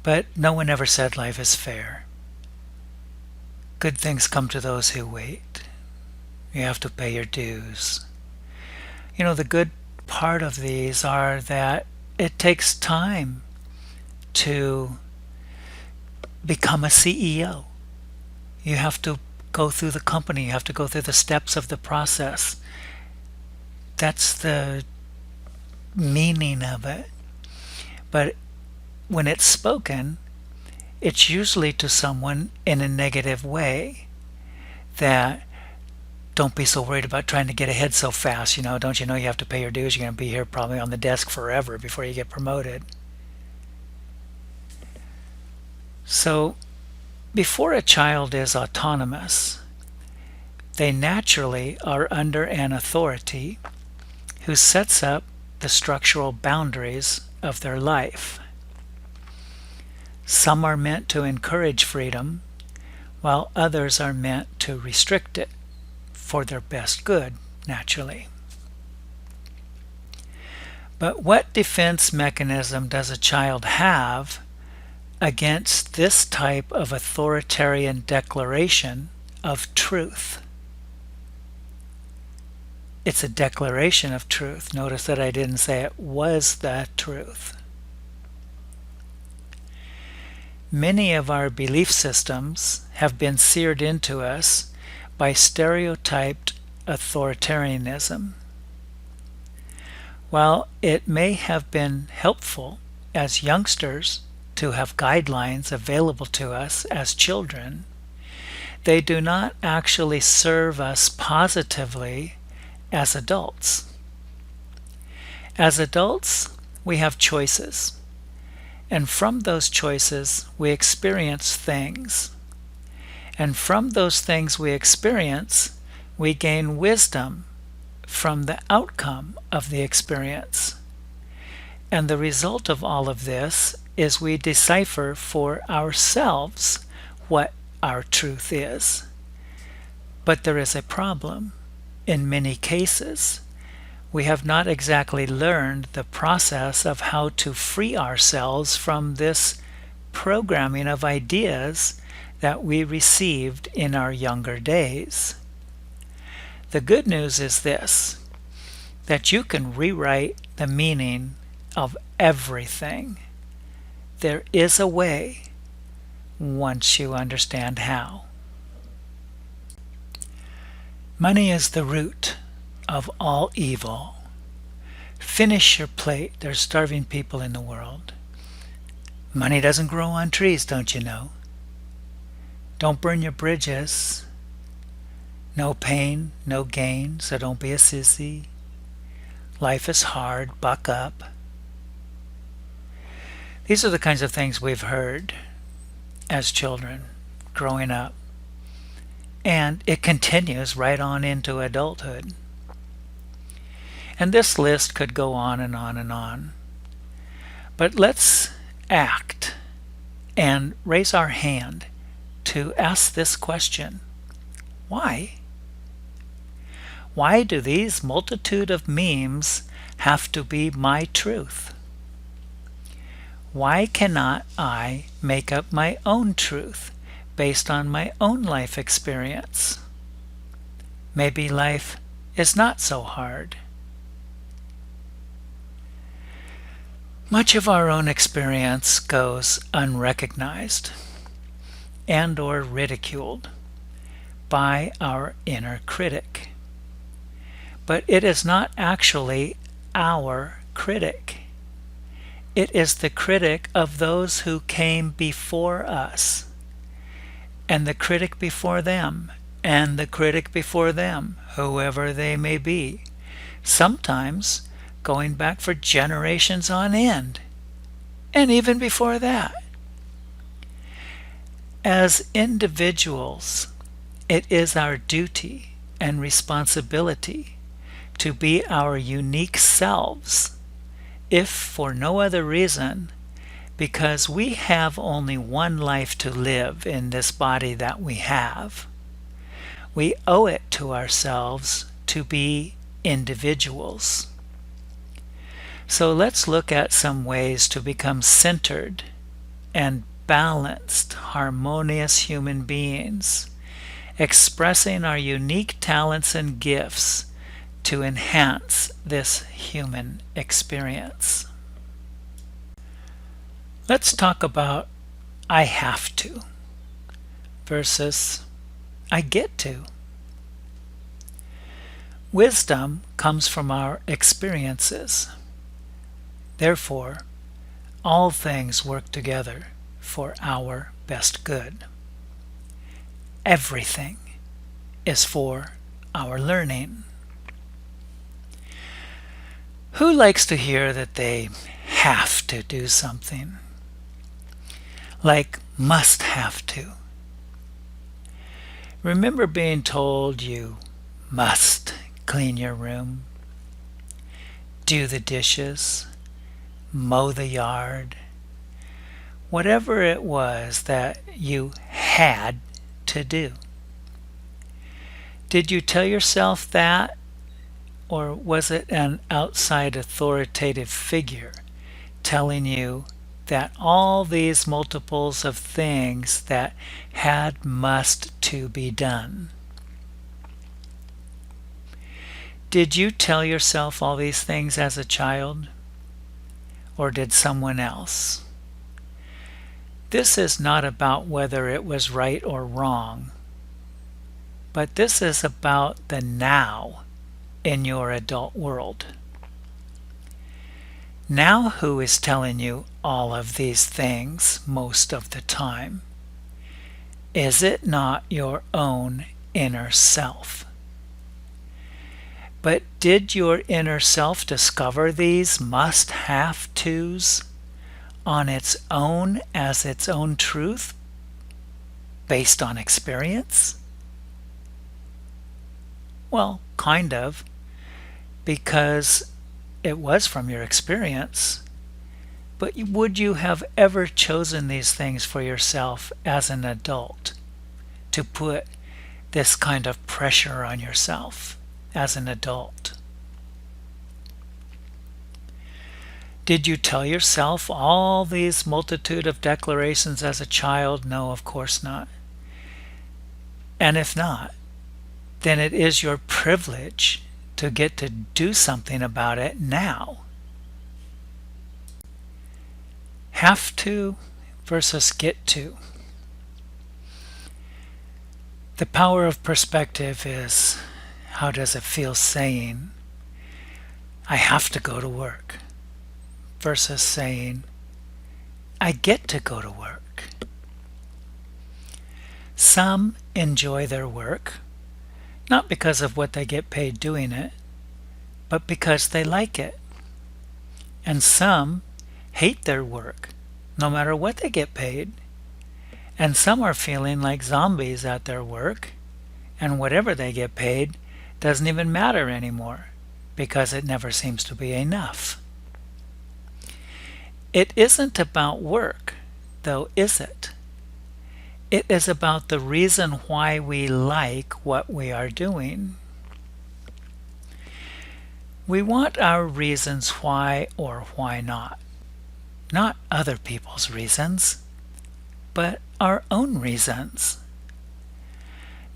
Speaker 1: But no one ever said life is fair. Good things come to those who wait. You have to pay your dues. The good part of these are that it takes time to become a CEO. You have to go through the company. You have to go through the steps of the process. That's the meaning of it. But when it's spoken, it's usually to someone in a negative way, that don't be so worried about trying to get ahead so fast. Don't you know you have to pay your dues? You're going to be here probably on the desk forever before you get promoted. So before a child is autonomous, they naturally are under an authority who sets up the structural boundaries of their life. Some are meant to encourage freedom, while others are meant to restrict it for their best good, naturally. But what defense mechanism does a child have against this type of authoritarian declaration of truth? It's a declaration of truth. Notice that I didn't say it was the truth. Many of our belief systems have been seared into us by stereotyped authoritarianism. While it may have been helpful as youngsters to have guidelines available to us as children, they do not actually serve us positively as adults. As adults, we have choices. And from those choices, we experience things. And from those things we experience, we gain wisdom from the outcome of the experience. And the result of all of this is we decipher for ourselves what our truth is. But there is a problem. In many cases, we have not exactly learned the process of how to free ourselves from this programming of ideas that we received in our younger days. The good news is this, that you can rewrite the meaning of everything. There is a way, once you understand how. Money is the root of all evil. Finish your plate. There's starving people in the world. Money doesn't grow on trees, don't you know? Don't burn your bridges. No pain, no gain, so don't be a sissy. Life is hard, buck up. These are the kinds of things we've heard as children growing up. And it continues right on into adulthood. And this list could go on and on and on. But let's act and raise our hand to ask this question. Why? Why do these multitude of memes have to be my truth? Why cannot I make up my own truth based on my own life experience? Maybe life is not so hard. Much of our own experience goes unrecognized and or ridiculed by our inner critic. But it is not actually our critic. It is the critic of those who came before us, and the critic before them, and the critic before them, whoever they may be. Sometimes going back for generations on end, and even before that. As individuals, it is our duty and responsibility to be our unique selves, if for no other reason, because we have only one life to live in this body that we have. We owe it to ourselves to be individuals. So let's look at some ways to become centered and balanced, harmonious human beings, expressing our unique talents and gifts to enhance this human experience. Let's talk about I have to versus I get to. Wisdom comes from our experiences. Therefore, all things work together for our best good. Everything is for our learning. Who likes to hear that they have to do something? Like must have to. Remember being told you must clean your room, do the dishes, mow the yard, whatever it was that you had to do. Did you tell yourself that, or was it an outside authoritative figure telling you that all these multiples of things that must to be done? Did you tell yourself all these things as a child, or did someone else? This is not about whether it was right or wrong, but this is about the now in your adult world. Now, who is telling you all of these things most of the time? Is it not your own inner self? But did your inner self discover these must-have-tos on its own as its own truth, based on experience? Well, kind of, because it was from your experience. But would you have ever chosen these things for yourself as an adult, to put this kind of pressure on yourself as an adult? Did you tell yourself all these multitude of declarations as a child? No, of course not. And if not, then it is your privilege to get to do something about it now. Have to versus get to. The power of perspective is, how does it feel saying, I have to go to work, versus saying, I get to go to work. Some enjoy their work, not because of what they get paid doing it, but because they like it. And some hate their work, no matter what they get paid. And some are feeling like zombies at their work, and whatever they get paid doesn't even matter anymore, because it never seems to be enough. It isn't about work, though, is it? It is about the reason why we like what we are doing. We want our reasons why or why not other people's reasons, but our own reasons.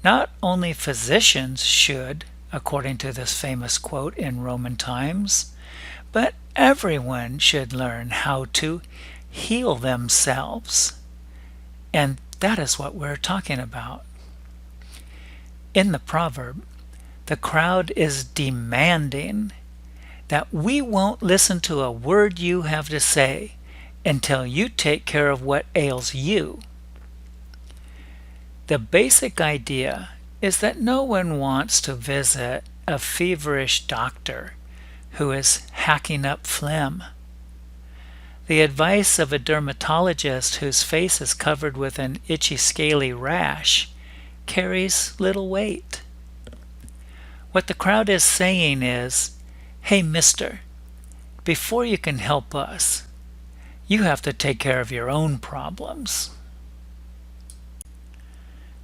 Speaker 1: Not only physicians should, according to this famous quote in Roman times, but everyone should learn how to heal themselves. And that is what we're talking about. In the proverb, the crowd is demanding that we won't listen to a word you have to say until you take care of what ails you. The basic idea is that no one wants to visit a feverish doctor who is hacking up phlegm. The advice of a dermatologist whose face is covered with an itchy, scaly rash carries little weight. What the crowd is saying is, "Hey, mister, before you can help us, you have to take care of your own problems."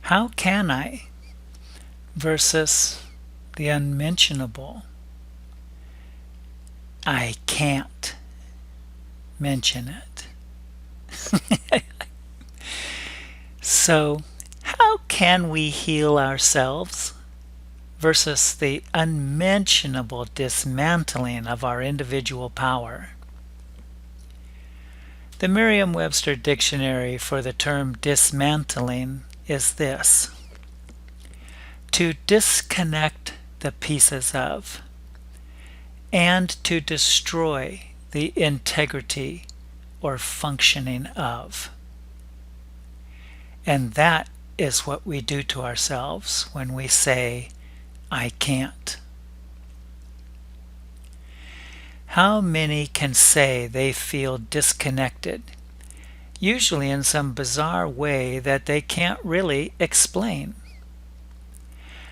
Speaker 1: How can I versus the unmentionable? I can't mention it. So, how can we heal ourselves versus the unmentionable dismantling of our individual power? The Merriam-Webster dictionary for the term dismantling is this: to disconnect the pieces of, and to destroy the integrity or functioning of. And that is what we do to ourselves when we say, "I can't." How many can say they feel disconnected, usually in some bizarre way that they can't really explain?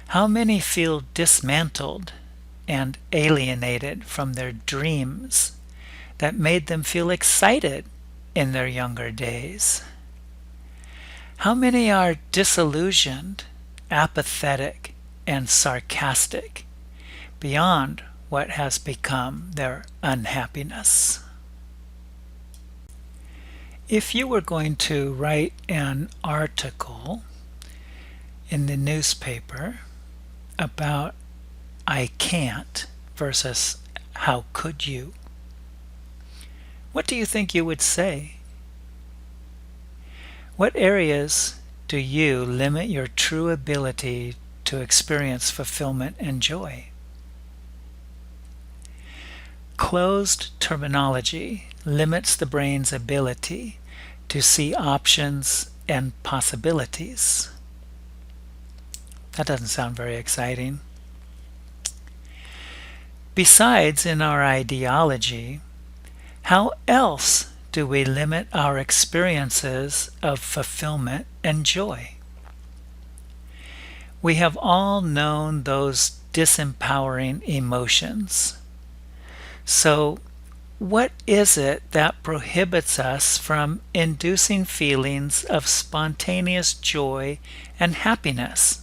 Speaker 1: How many feel dismantled and alienated from their dreams that made them feel excited in their younger days? How many are disillusioned, apathetic, and sarcastic beyond what has become their unhappiness? If you were going to write an article in the newspaper about "I can't" versus "how could you," what do you think you would say? What areas do you limit your true ability to experience fulfillment and joy? Closed terminology limits the brain's ability to see options and possibilities. That doesn't sound very exciting. Besides, in our ideology, how else do we limit our experiences of fulfillment and joy? We have all known those disempowering emotions. So, what is it that prohibits us from inducing feelings of spontaneous joy and happiness,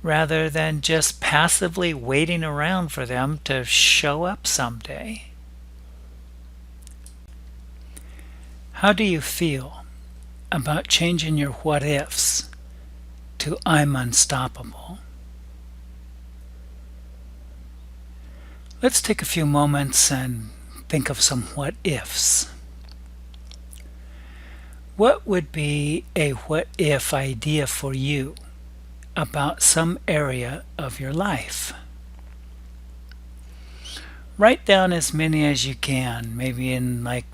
Speaker 1: rather than just passively waiting around for them to show up someday? How do you feel about changing your what ifs to "I'm unstoppable"? Let's take a few moments and think of some what ifs. What would be a what if idea for you about some area of your life? Write down as many as you can, maybe in like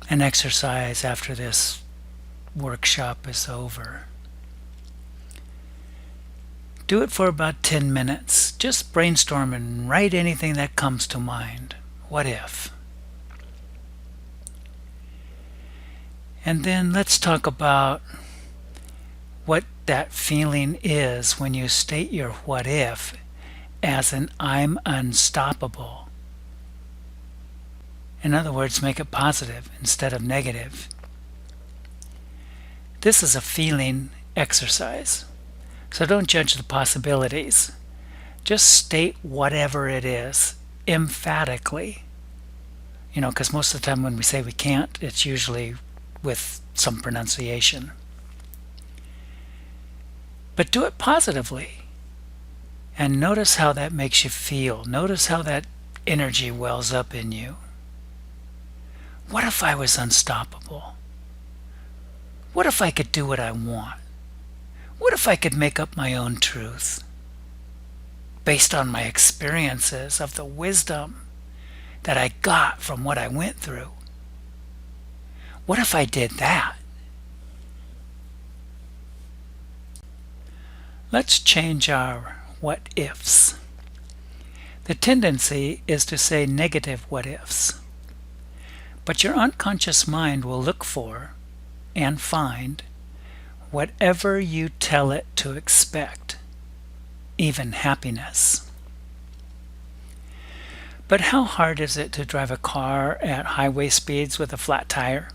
Speaker 1: an exercise after this workshop is over. Do it for about 10 minutes. Just brainstorm and write anything that comes to mind. What if? And then let's talk about what that feeling is when you state your what if as an "I'm unstoppable." In other words, make it positive instead of negative. This is a feeling exercise, so don't judge the possibilities. Just state whatever it is emphatically. Because most of the time when we say we can't, it's usually with some pronunciation. But do it positively. And notice how that makes you feel. Notice how that energy wells up in you. What if I was unstoppable? What if I could do what I want? What if I could make up my own truth based on my experiences of the wisdom that I got from what I went through? What if I did that? Let's change our what ifs. The tendency is to say negative what-ifs. But your unconscious mind will look for and find whatever you tell it to expect, even happiness. But how hard is it to drive a car at highway speeds with a flat tire?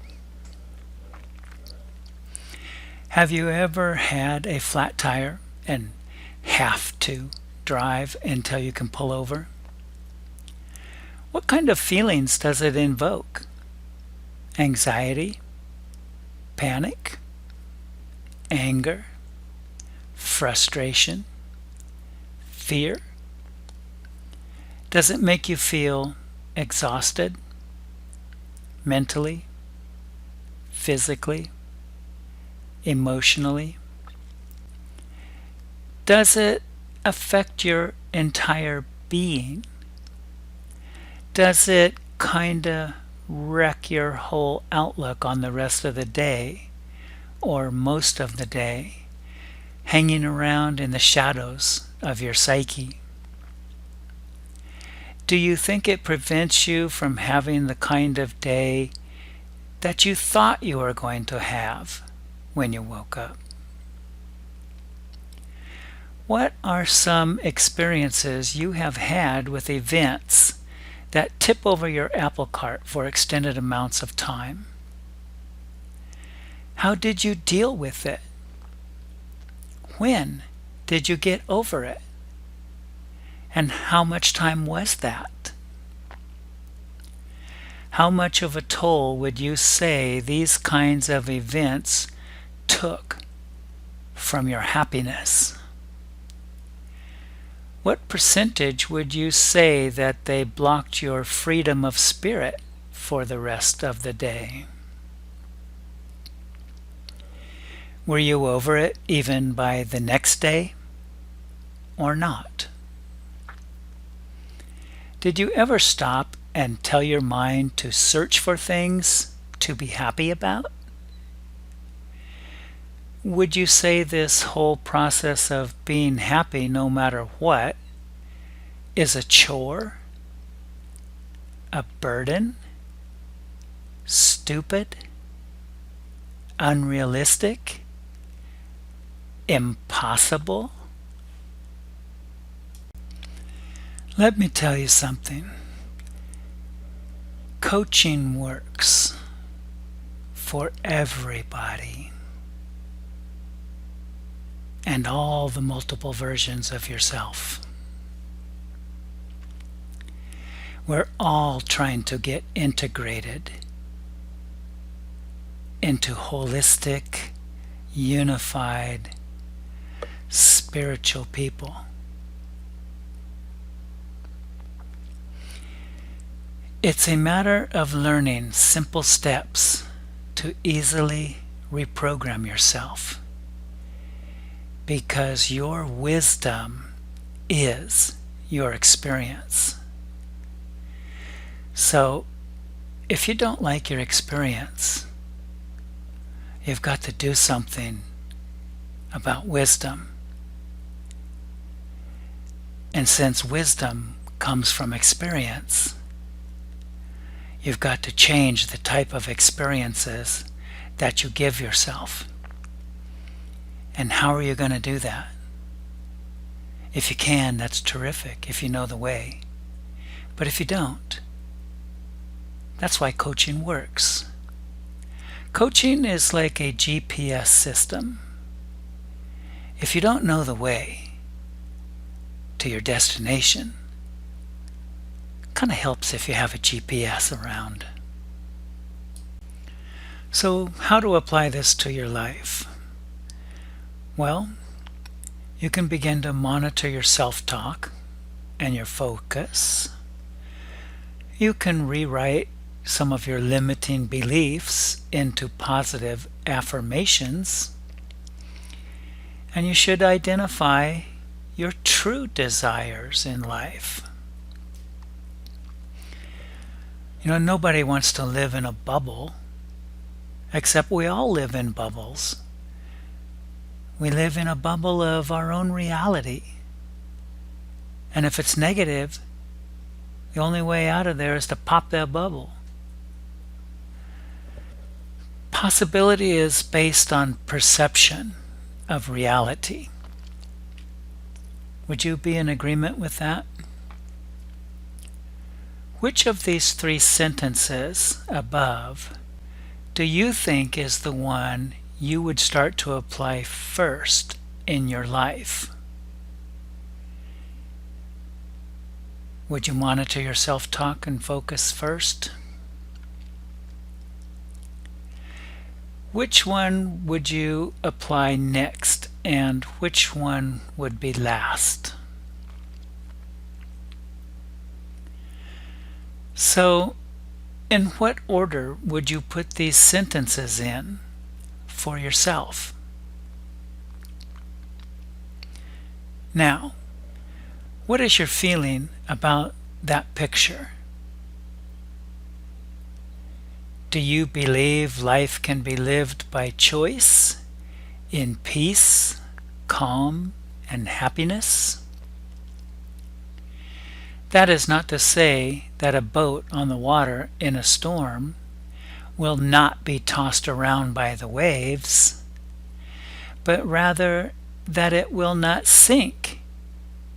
Speaker 1: Have you ever had a flat tire and have to drive until you can pull over? What kind of feelings does it invoke? Anxiety? Panic? Anger? Frustration? Fear? Does it make you feel exhausted? Mentally? Physically? Emotionally? Does it affect your entire being? Does it kinda wreck your whole outlook on the rest of the day, or most of the day, hanging around in the shadows of your psyche? Do you think it prevents you from having the kind of day that you thought you were going to have when you woke up? What are some experiences you have had with events that tip over your apple cart for extended amounts of time? How did you deal with it? When did you get over it? And how much time was that? How much of a toll would you say these kinds of events took from your happiness? What percentage would you say that they blocked your freedom of spirit for the rest of the day? Were you over it even by the next day, or not? Did you ever stop and tell your mind to search for things to be happy about? Would you say this whole process of being happy no matter what is a chore, a burden, stupid, unrealistic, impossible? Let me tell you something. Coaching works for everybody. And all the multiple versions of yourself. We're all trying to get integrated into holistic, unified, spiritual people. It's a matter of learning simple steps to easily reprogram yourself. Because your wisdom is your experience. So, if you don't like your experience, you've got to do something about wisdom. And since wisdom comes from experience, you've got to change the type of experiences that you give yourself. And how are you going to do that? If you can, that's terrific, if you know the way. But if you don't, that's why coaching works. Coaching is like a GPS system. If you don't know the way to your destination, it kind of helps if you have a GPS around. So, how to apply this to your life? Well, you can begin to monitor your self-talk and your focus. You can rewrite some of your limiting beliefs into positive affirmations. And you should identify your true desires in life. You know, nobody wants to live in a bubble, except we all live in bubbles. We live in a bubble of our own reality. And if it's negative, The only way out of there is to pop that bubble. Possibility is based on perception of reality. Would you be in agreement with that? Which of these three sentences above do you think is the one you would start to apply first in your life? Would you monitor your self-talk and focus first? Which one would you apply next, and which one would be last? So, in what order would you put these sentences in for yourself? Now, what is your feeling about that picture? Do you believe life can be lived by choice, in peace, calm, and happiness? That is not to say that a boat on the water in a storm will not be tossed around by the waves, but rather that it will not sink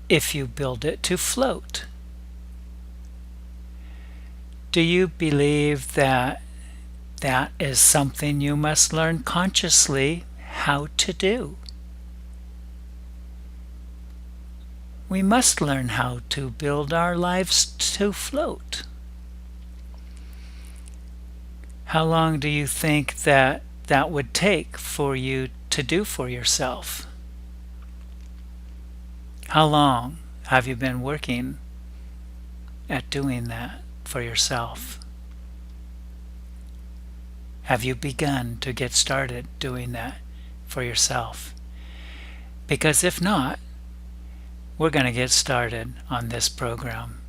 Speaker 1: if you build it to float. Do you believe that that is something you must learn consciously how to do? We must learn how to build our lives to float. How long do you think that would take for you to do for yourself? How long have you been working at doing that for yourself? Have you begun to get started doing that for yourself? Because if not, we're going to get started on this program.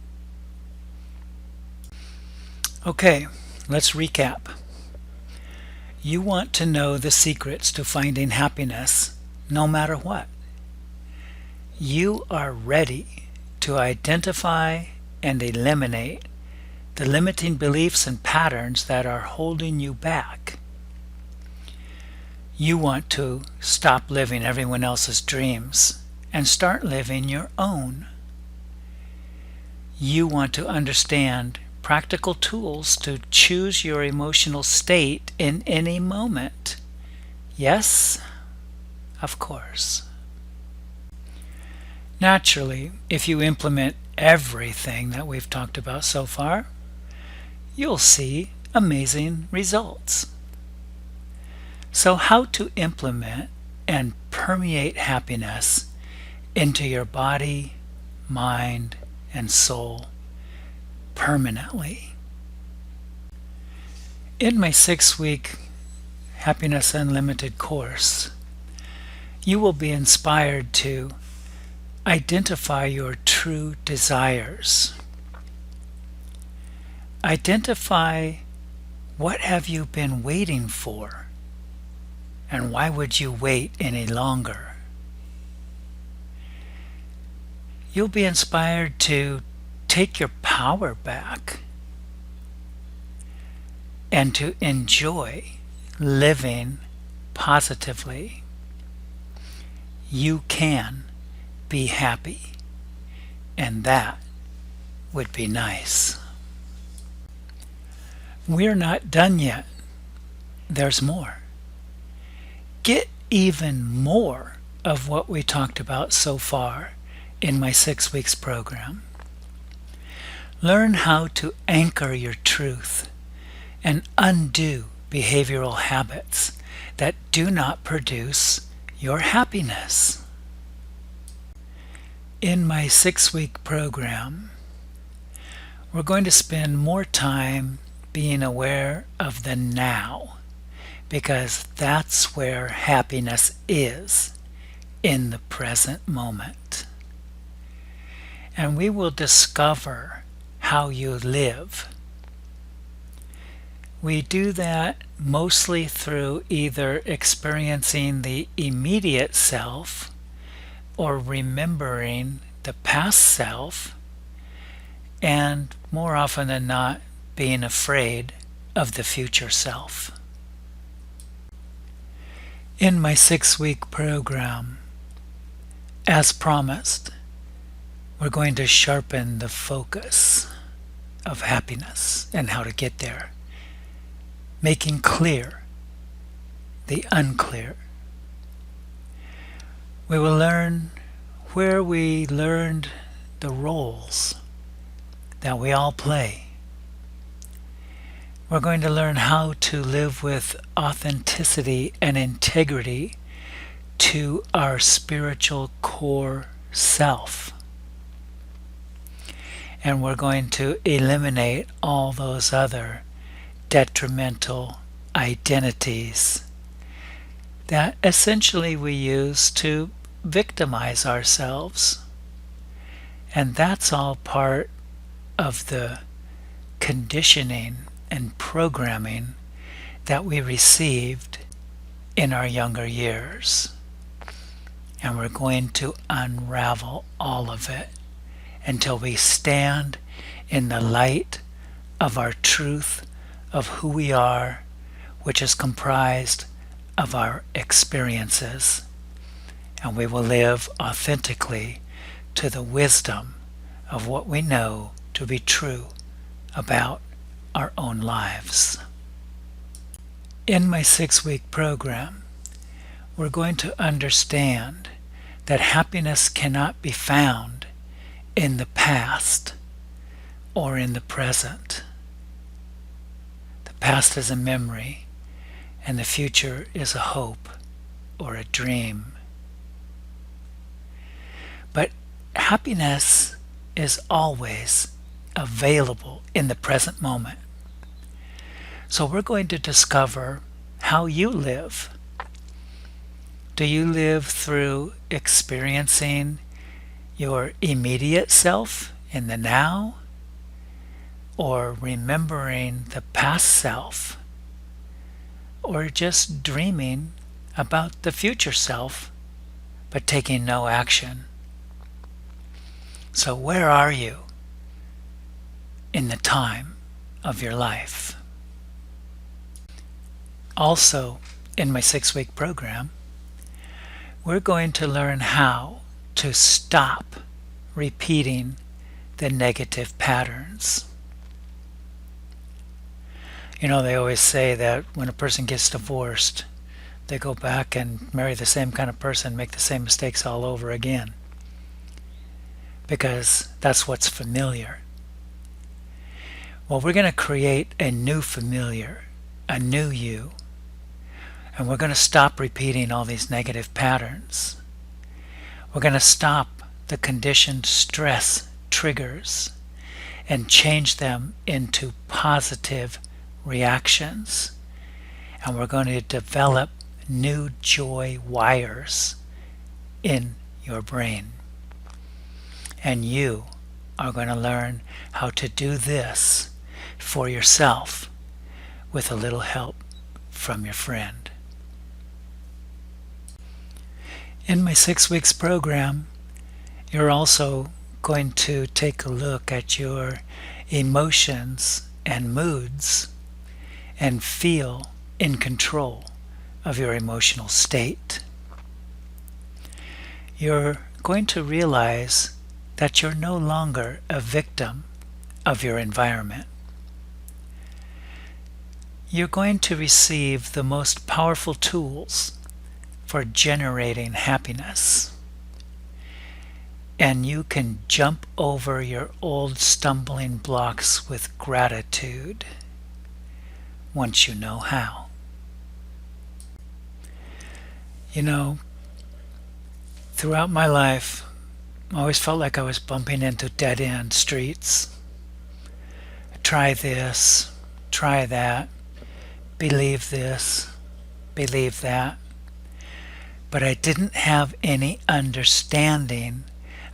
Speaker 1: Okay, let's recap. You want to know the secrets to finding happiness no matter what. You are ready to identify and eliminate the limiting beliefs and patterns that are holding you back. You want to stop living everyone else's dreams and start living your own. You want to understand practical tools to choose your emotional state in any moment. Yes, of course. Naturally, if you implement everything that we've talked about so far, you'll see amazing results. So how to implement and permeate happiness into your body, mind, and soul permanently. In my 6-week Happiness Unlimited course, you will be inspired to identify your true desires. Identify what have you been waiting for, and why would you wait any longer? You'll be inspired to take your power back and to enjoy living positively. You can be happy, and that would be nice. We're not done yet. There's more. Get even more of what we talked about so far in my 6 weeks program. Learn how to anchor your truth and undo behavioral habits that do not produce your happiness. In my 6-week program, we're going to spend more time being aware of the now, because that's where happiness is, in the present moment. And we will discover how you live. We do that mostly through either experiencing the immediate self or remembering the past self and more often than not, being afraid of the future self. In my 6-week program, as promised, we're going to sharpen the focus of happiness and how to get there, making clear the unclear. We will learn where we learned the roles that we all play. We're going to learn how to live with authenticity and integrity to our spiritual core self. And we're going to eliminate all those other detrimental identities that essentially we use to victimize ourselves. And that's all part of the conditioning and programming that we received in our younger years. And we're going to unravel all of it until we stand in the light of our truth of who we are, which is comprised of our experiences. And we will live authentically to the wisdom of what we know to be true about our own lives. In my 6-week program, we're going to understand that happiness cannot be found in the past or in the present. The past is a memory, and the future is a hope or a dream. But happiness is always available in the present moment. So we're going to discover how you live. Do you live through experiencing your immediate self in the now, or remembering the past self, or just dreaming about the future self but taking no action? So where are you in the time of your life? Also, in my 6-week program, we're going to learn how to stop repeating the negative patterns. You know, they always say that when a person gets divorced, they go back and marry the same kind of person, make the same mistakes all over again, because that's what's familiar. Well, we're going to create a new familiar, a new you, and we're going to stop repeating all these negative patterns. We're going to stop the conditioned stress triggers and change them into positive reactions. And we're going to develop new joy wires in your brain. And you are going to learn how to do this for yourself with a little help from your friend. In my 6 weeks program, you're also going to take a look at your emotions and moods and feel in control of your emotional state. You're going to realize that you're no longer a victim of your environment. You're going to receive the most powerful tools for generating happiness. And you can jump over your old stumbling blocks with gratitude once you know how. You know, throughout my life, I always felt like I was bumping into dead-end streets. Try this, try that, believe this, believe that. But I didn't have any understanding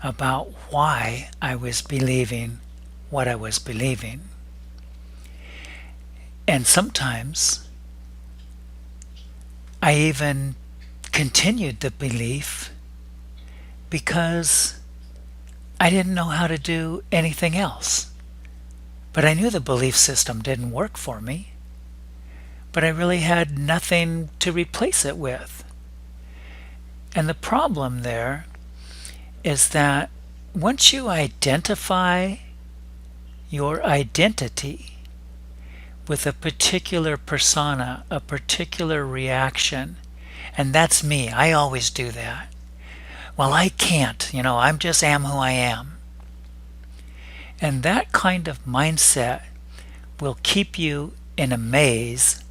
Speaker 1: about why I was believing what I was believing. And sometimes I even continued the belief because I didn't know how to do anything else. But I knew the belief system didn't work for me, but I really had nothing to replace it with. And the problem there is that once you identify your identity with a particular persona, a particular reaction, and that's me, I always do that. Well, I can't, I just am who I am. And that kind of mindset will keep you in a maze,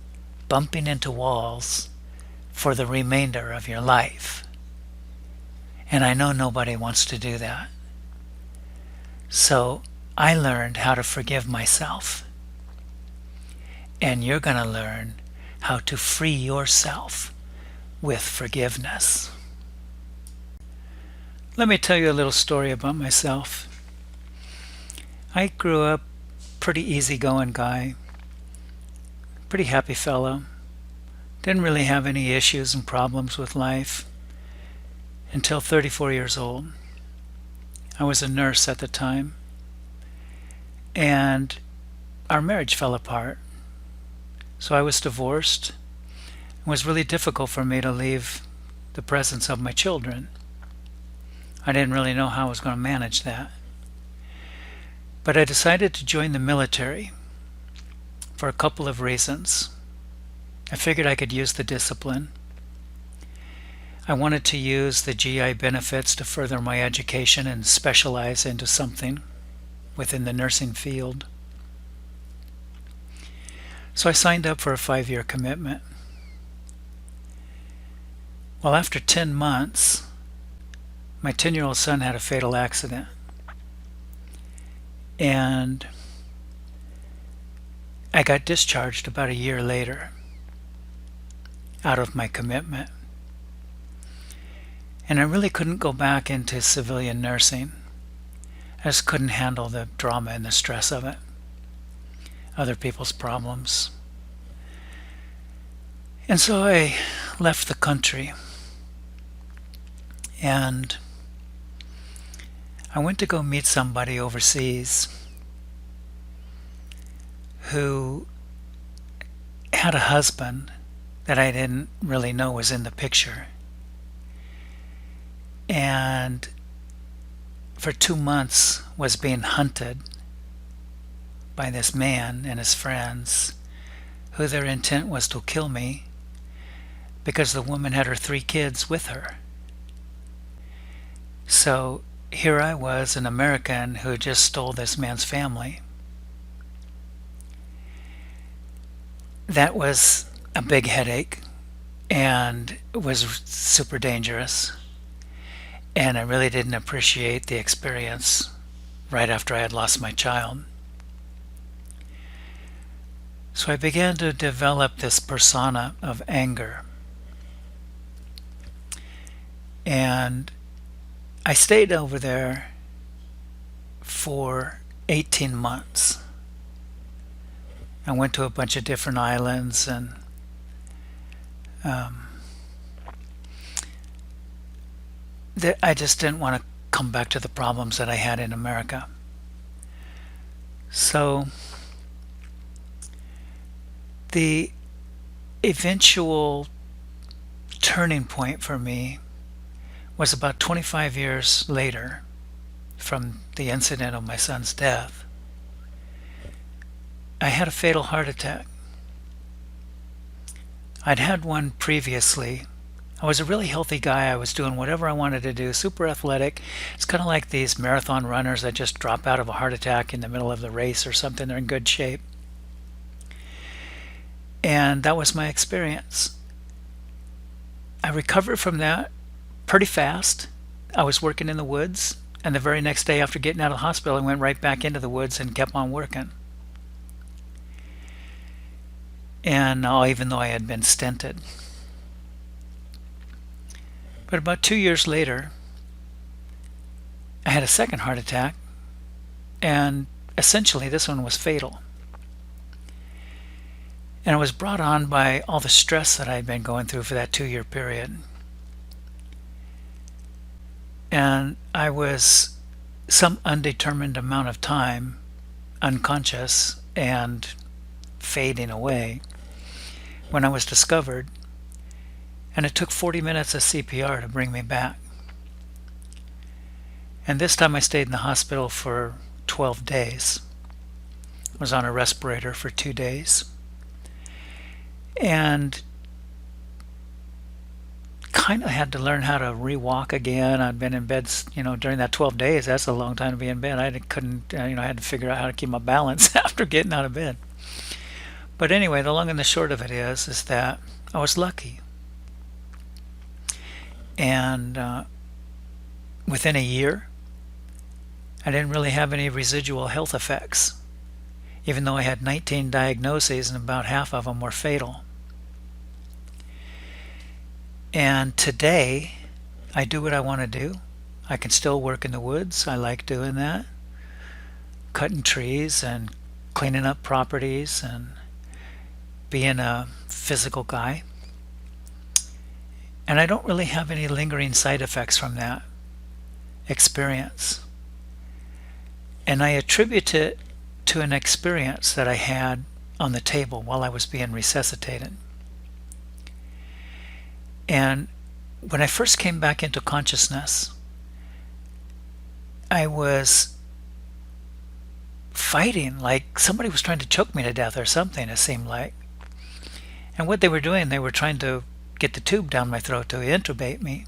Speaker 1: bumping into walls for the remainder of your life. And I know nobody wants to do that. So I learned how to forgive myself. And you're going to learn how to free yourself with forgiveness. Let me tell you a little story about myself. I grew up pretty easygoing guy, pretty happy fellow. Didn't really have any issues and problems with life until 34 years old. I was a nurse at the time, and our marriage fell apart. So I was divorced. It was really difficult for me to leave the presence of my children. I didn't really know how I was going to manage that. But I decided to join the military for a couple of reasons. I figured I could use the discipline. I wanted to use the GI benefits to further my education and specialize into something within the nursing field. So I signed up for a 5-year commitment. Well, after 10 months, my 10-year-old son had a fatal accident. And I got discharged about a year later out of my commitment. And I really couldn't go back into civilian nursing. I just couldn't handle the drama and the stress of it, other people's problems. And so I left the country, and I went to go meet somebody overseas who had a husband that I didn't really know was in the picture. And for 2 months was being hunted by this man and his friends, who their intent was to kill me because the woman had her 3 kids with her. So here I was, an American who just stole this man's family. That was a big headache, and it was super dangerous. And I really didn't appreciate the experience right after I had lost my child. So I began to develop this persona of anger. And I stayed over there for 18 months. I went to a bunch of different islands, and I just didn't want to come back to the problems that I had in America. So the eventual turning point for me was about 25 years later from the incident of my son's death. I had a fatal heart attack. I'd had one previously. I was a really healthy guy. I was doing whatever I wanted to do, super athletic. It's kind of like these marathon runners that just drop out of a heart attack in the middle of the race or something. They're in good shape. And that was my experience. I recovered from that pretty fast. I was working in the woods, and the very next day after getting out of the hospital, I went right back into the woods and kept on working. And even though I had been stented. But about 2 years later, I had a second heart attack, and essentially this one was fatal. And it was brought on by all the stress that I had been going through for that 2-year period. And I was some undetermined amount of time unconscious and fading away when I was discovered, and it took 40 minutes of CPR to bring me back. And this time I stayed in the hospital for 12 days. I was on a respirator for 2 days. And kind of had to learn how to re-walk again. I'd been in bed, during that 12 days. That's a long time to be in bed. I couldn't, I had to figure out how to keep my balance after getting out of bed. But anyway, the long and the short of it is that I was lucky. And within a year, I didn't really have any residual health effects, even though I had 19 diagnoses and about half of them were fatal. And today, I do what I want to do. I can still work in the woods. I like doing that. Cutting trees and cleaning up properties and being a physical guy. And I don't really have any lingering side effects from that experience. And I attribute it to an experience that I had on the table while I was being resuscitated. And when I first came back into consciousness, I was fighting like somebody was trying to choke me to death or something, it seemed like. And what they were doing, they were trying to get the tube down my throat to intubate me.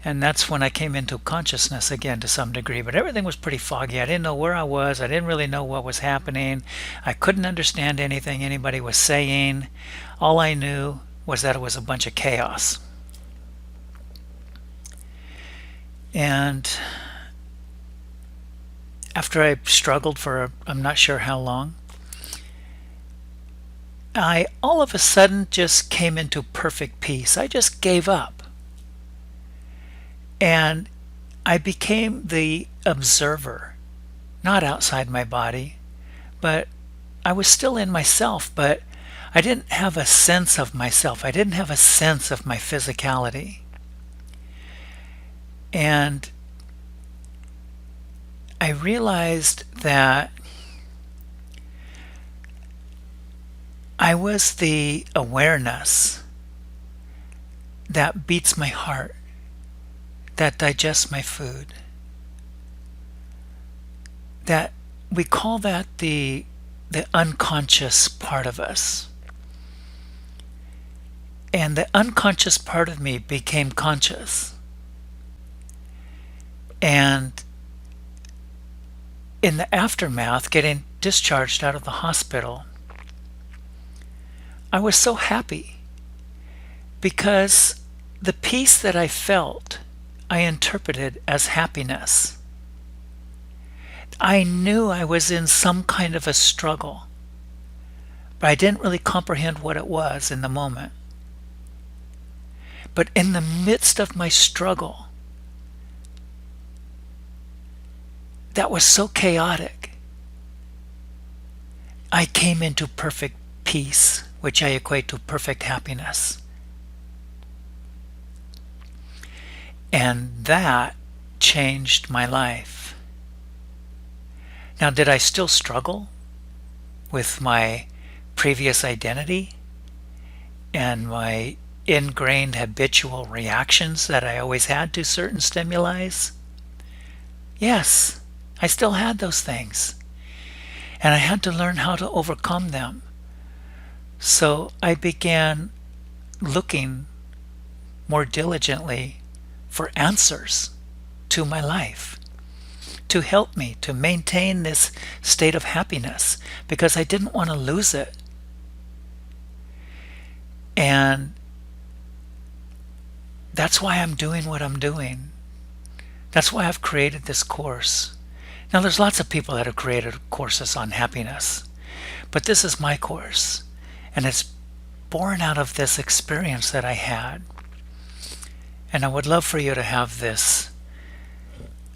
Speaker 1: And that's when I came into consciousness again to some degree. But everything was pretty foggy. I didn't know where I was. I didn't really know what was happening. I couldn't understand anything anybody was saying. All I knew was that it was a bunch of chaos. And after I struggled for I'm not sure how long, I all of a sudden just came into perfect peace. I just gave up. And I became the observer, not outside my body, but I was still in myself, but I didn't have a sense of myself. I didn't have a sense of my physicality. And I realized that I was the awareness that beats my heart, that digests my food. That we call that the unconscious part of us. And the unconscious part of me became conscious. And in the aftermath, getting discharged out of the hospital, I was so happy because the peace that I felt, I interpreted as happiness. I knew I was in some kind of a struggle, but I didn't really comprehend what it was in the moment. But in the midst of my struggle, that was so chaotic, I came into perfect peace, which I equate to perfect happiness. And that changed my life. Now, did I still struggle with my previous identity and my ingrained habitual reactions that I always had to certain stimuli? Yes, I still had those things. And I had to learn how to overcome them. So I began looking more diligently for answers to my life, to help me to maintain this state of happiness, because I didn't want to lose it. And that's why I'm doing what I'm doing. That's why I've created this course. Now, there's lots of people that have created courses on happiness, but this is my course, and it's born out of this experience that I had. And I would love for you to have this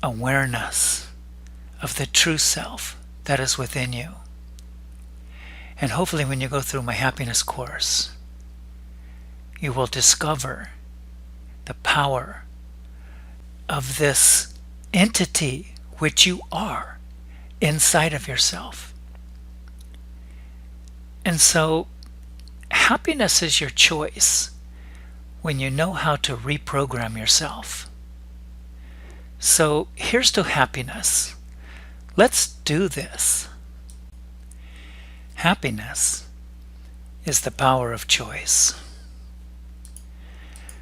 Speaker 1: awareness of the true self that is within you. And hopefully when you go through my happiness course, you will discover the power of this entity which you are inside of yourself. And so happiness is your choice when you know how to reprogram yourself. So here's to happiness. Let's do this. Happiness is the power of choice.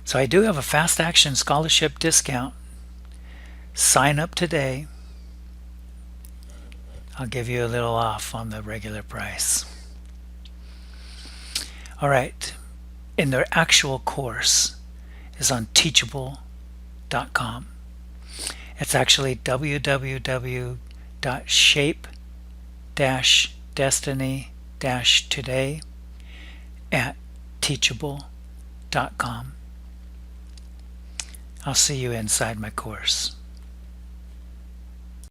Speaker 1: So I do have a fast action scholarship discount. Sign up today. I'll give you a little off on the regular price. All right, and their actual course is on teachable.com. It's actually www.shape-destiny-today at teachable.com. I'll see you inside my course.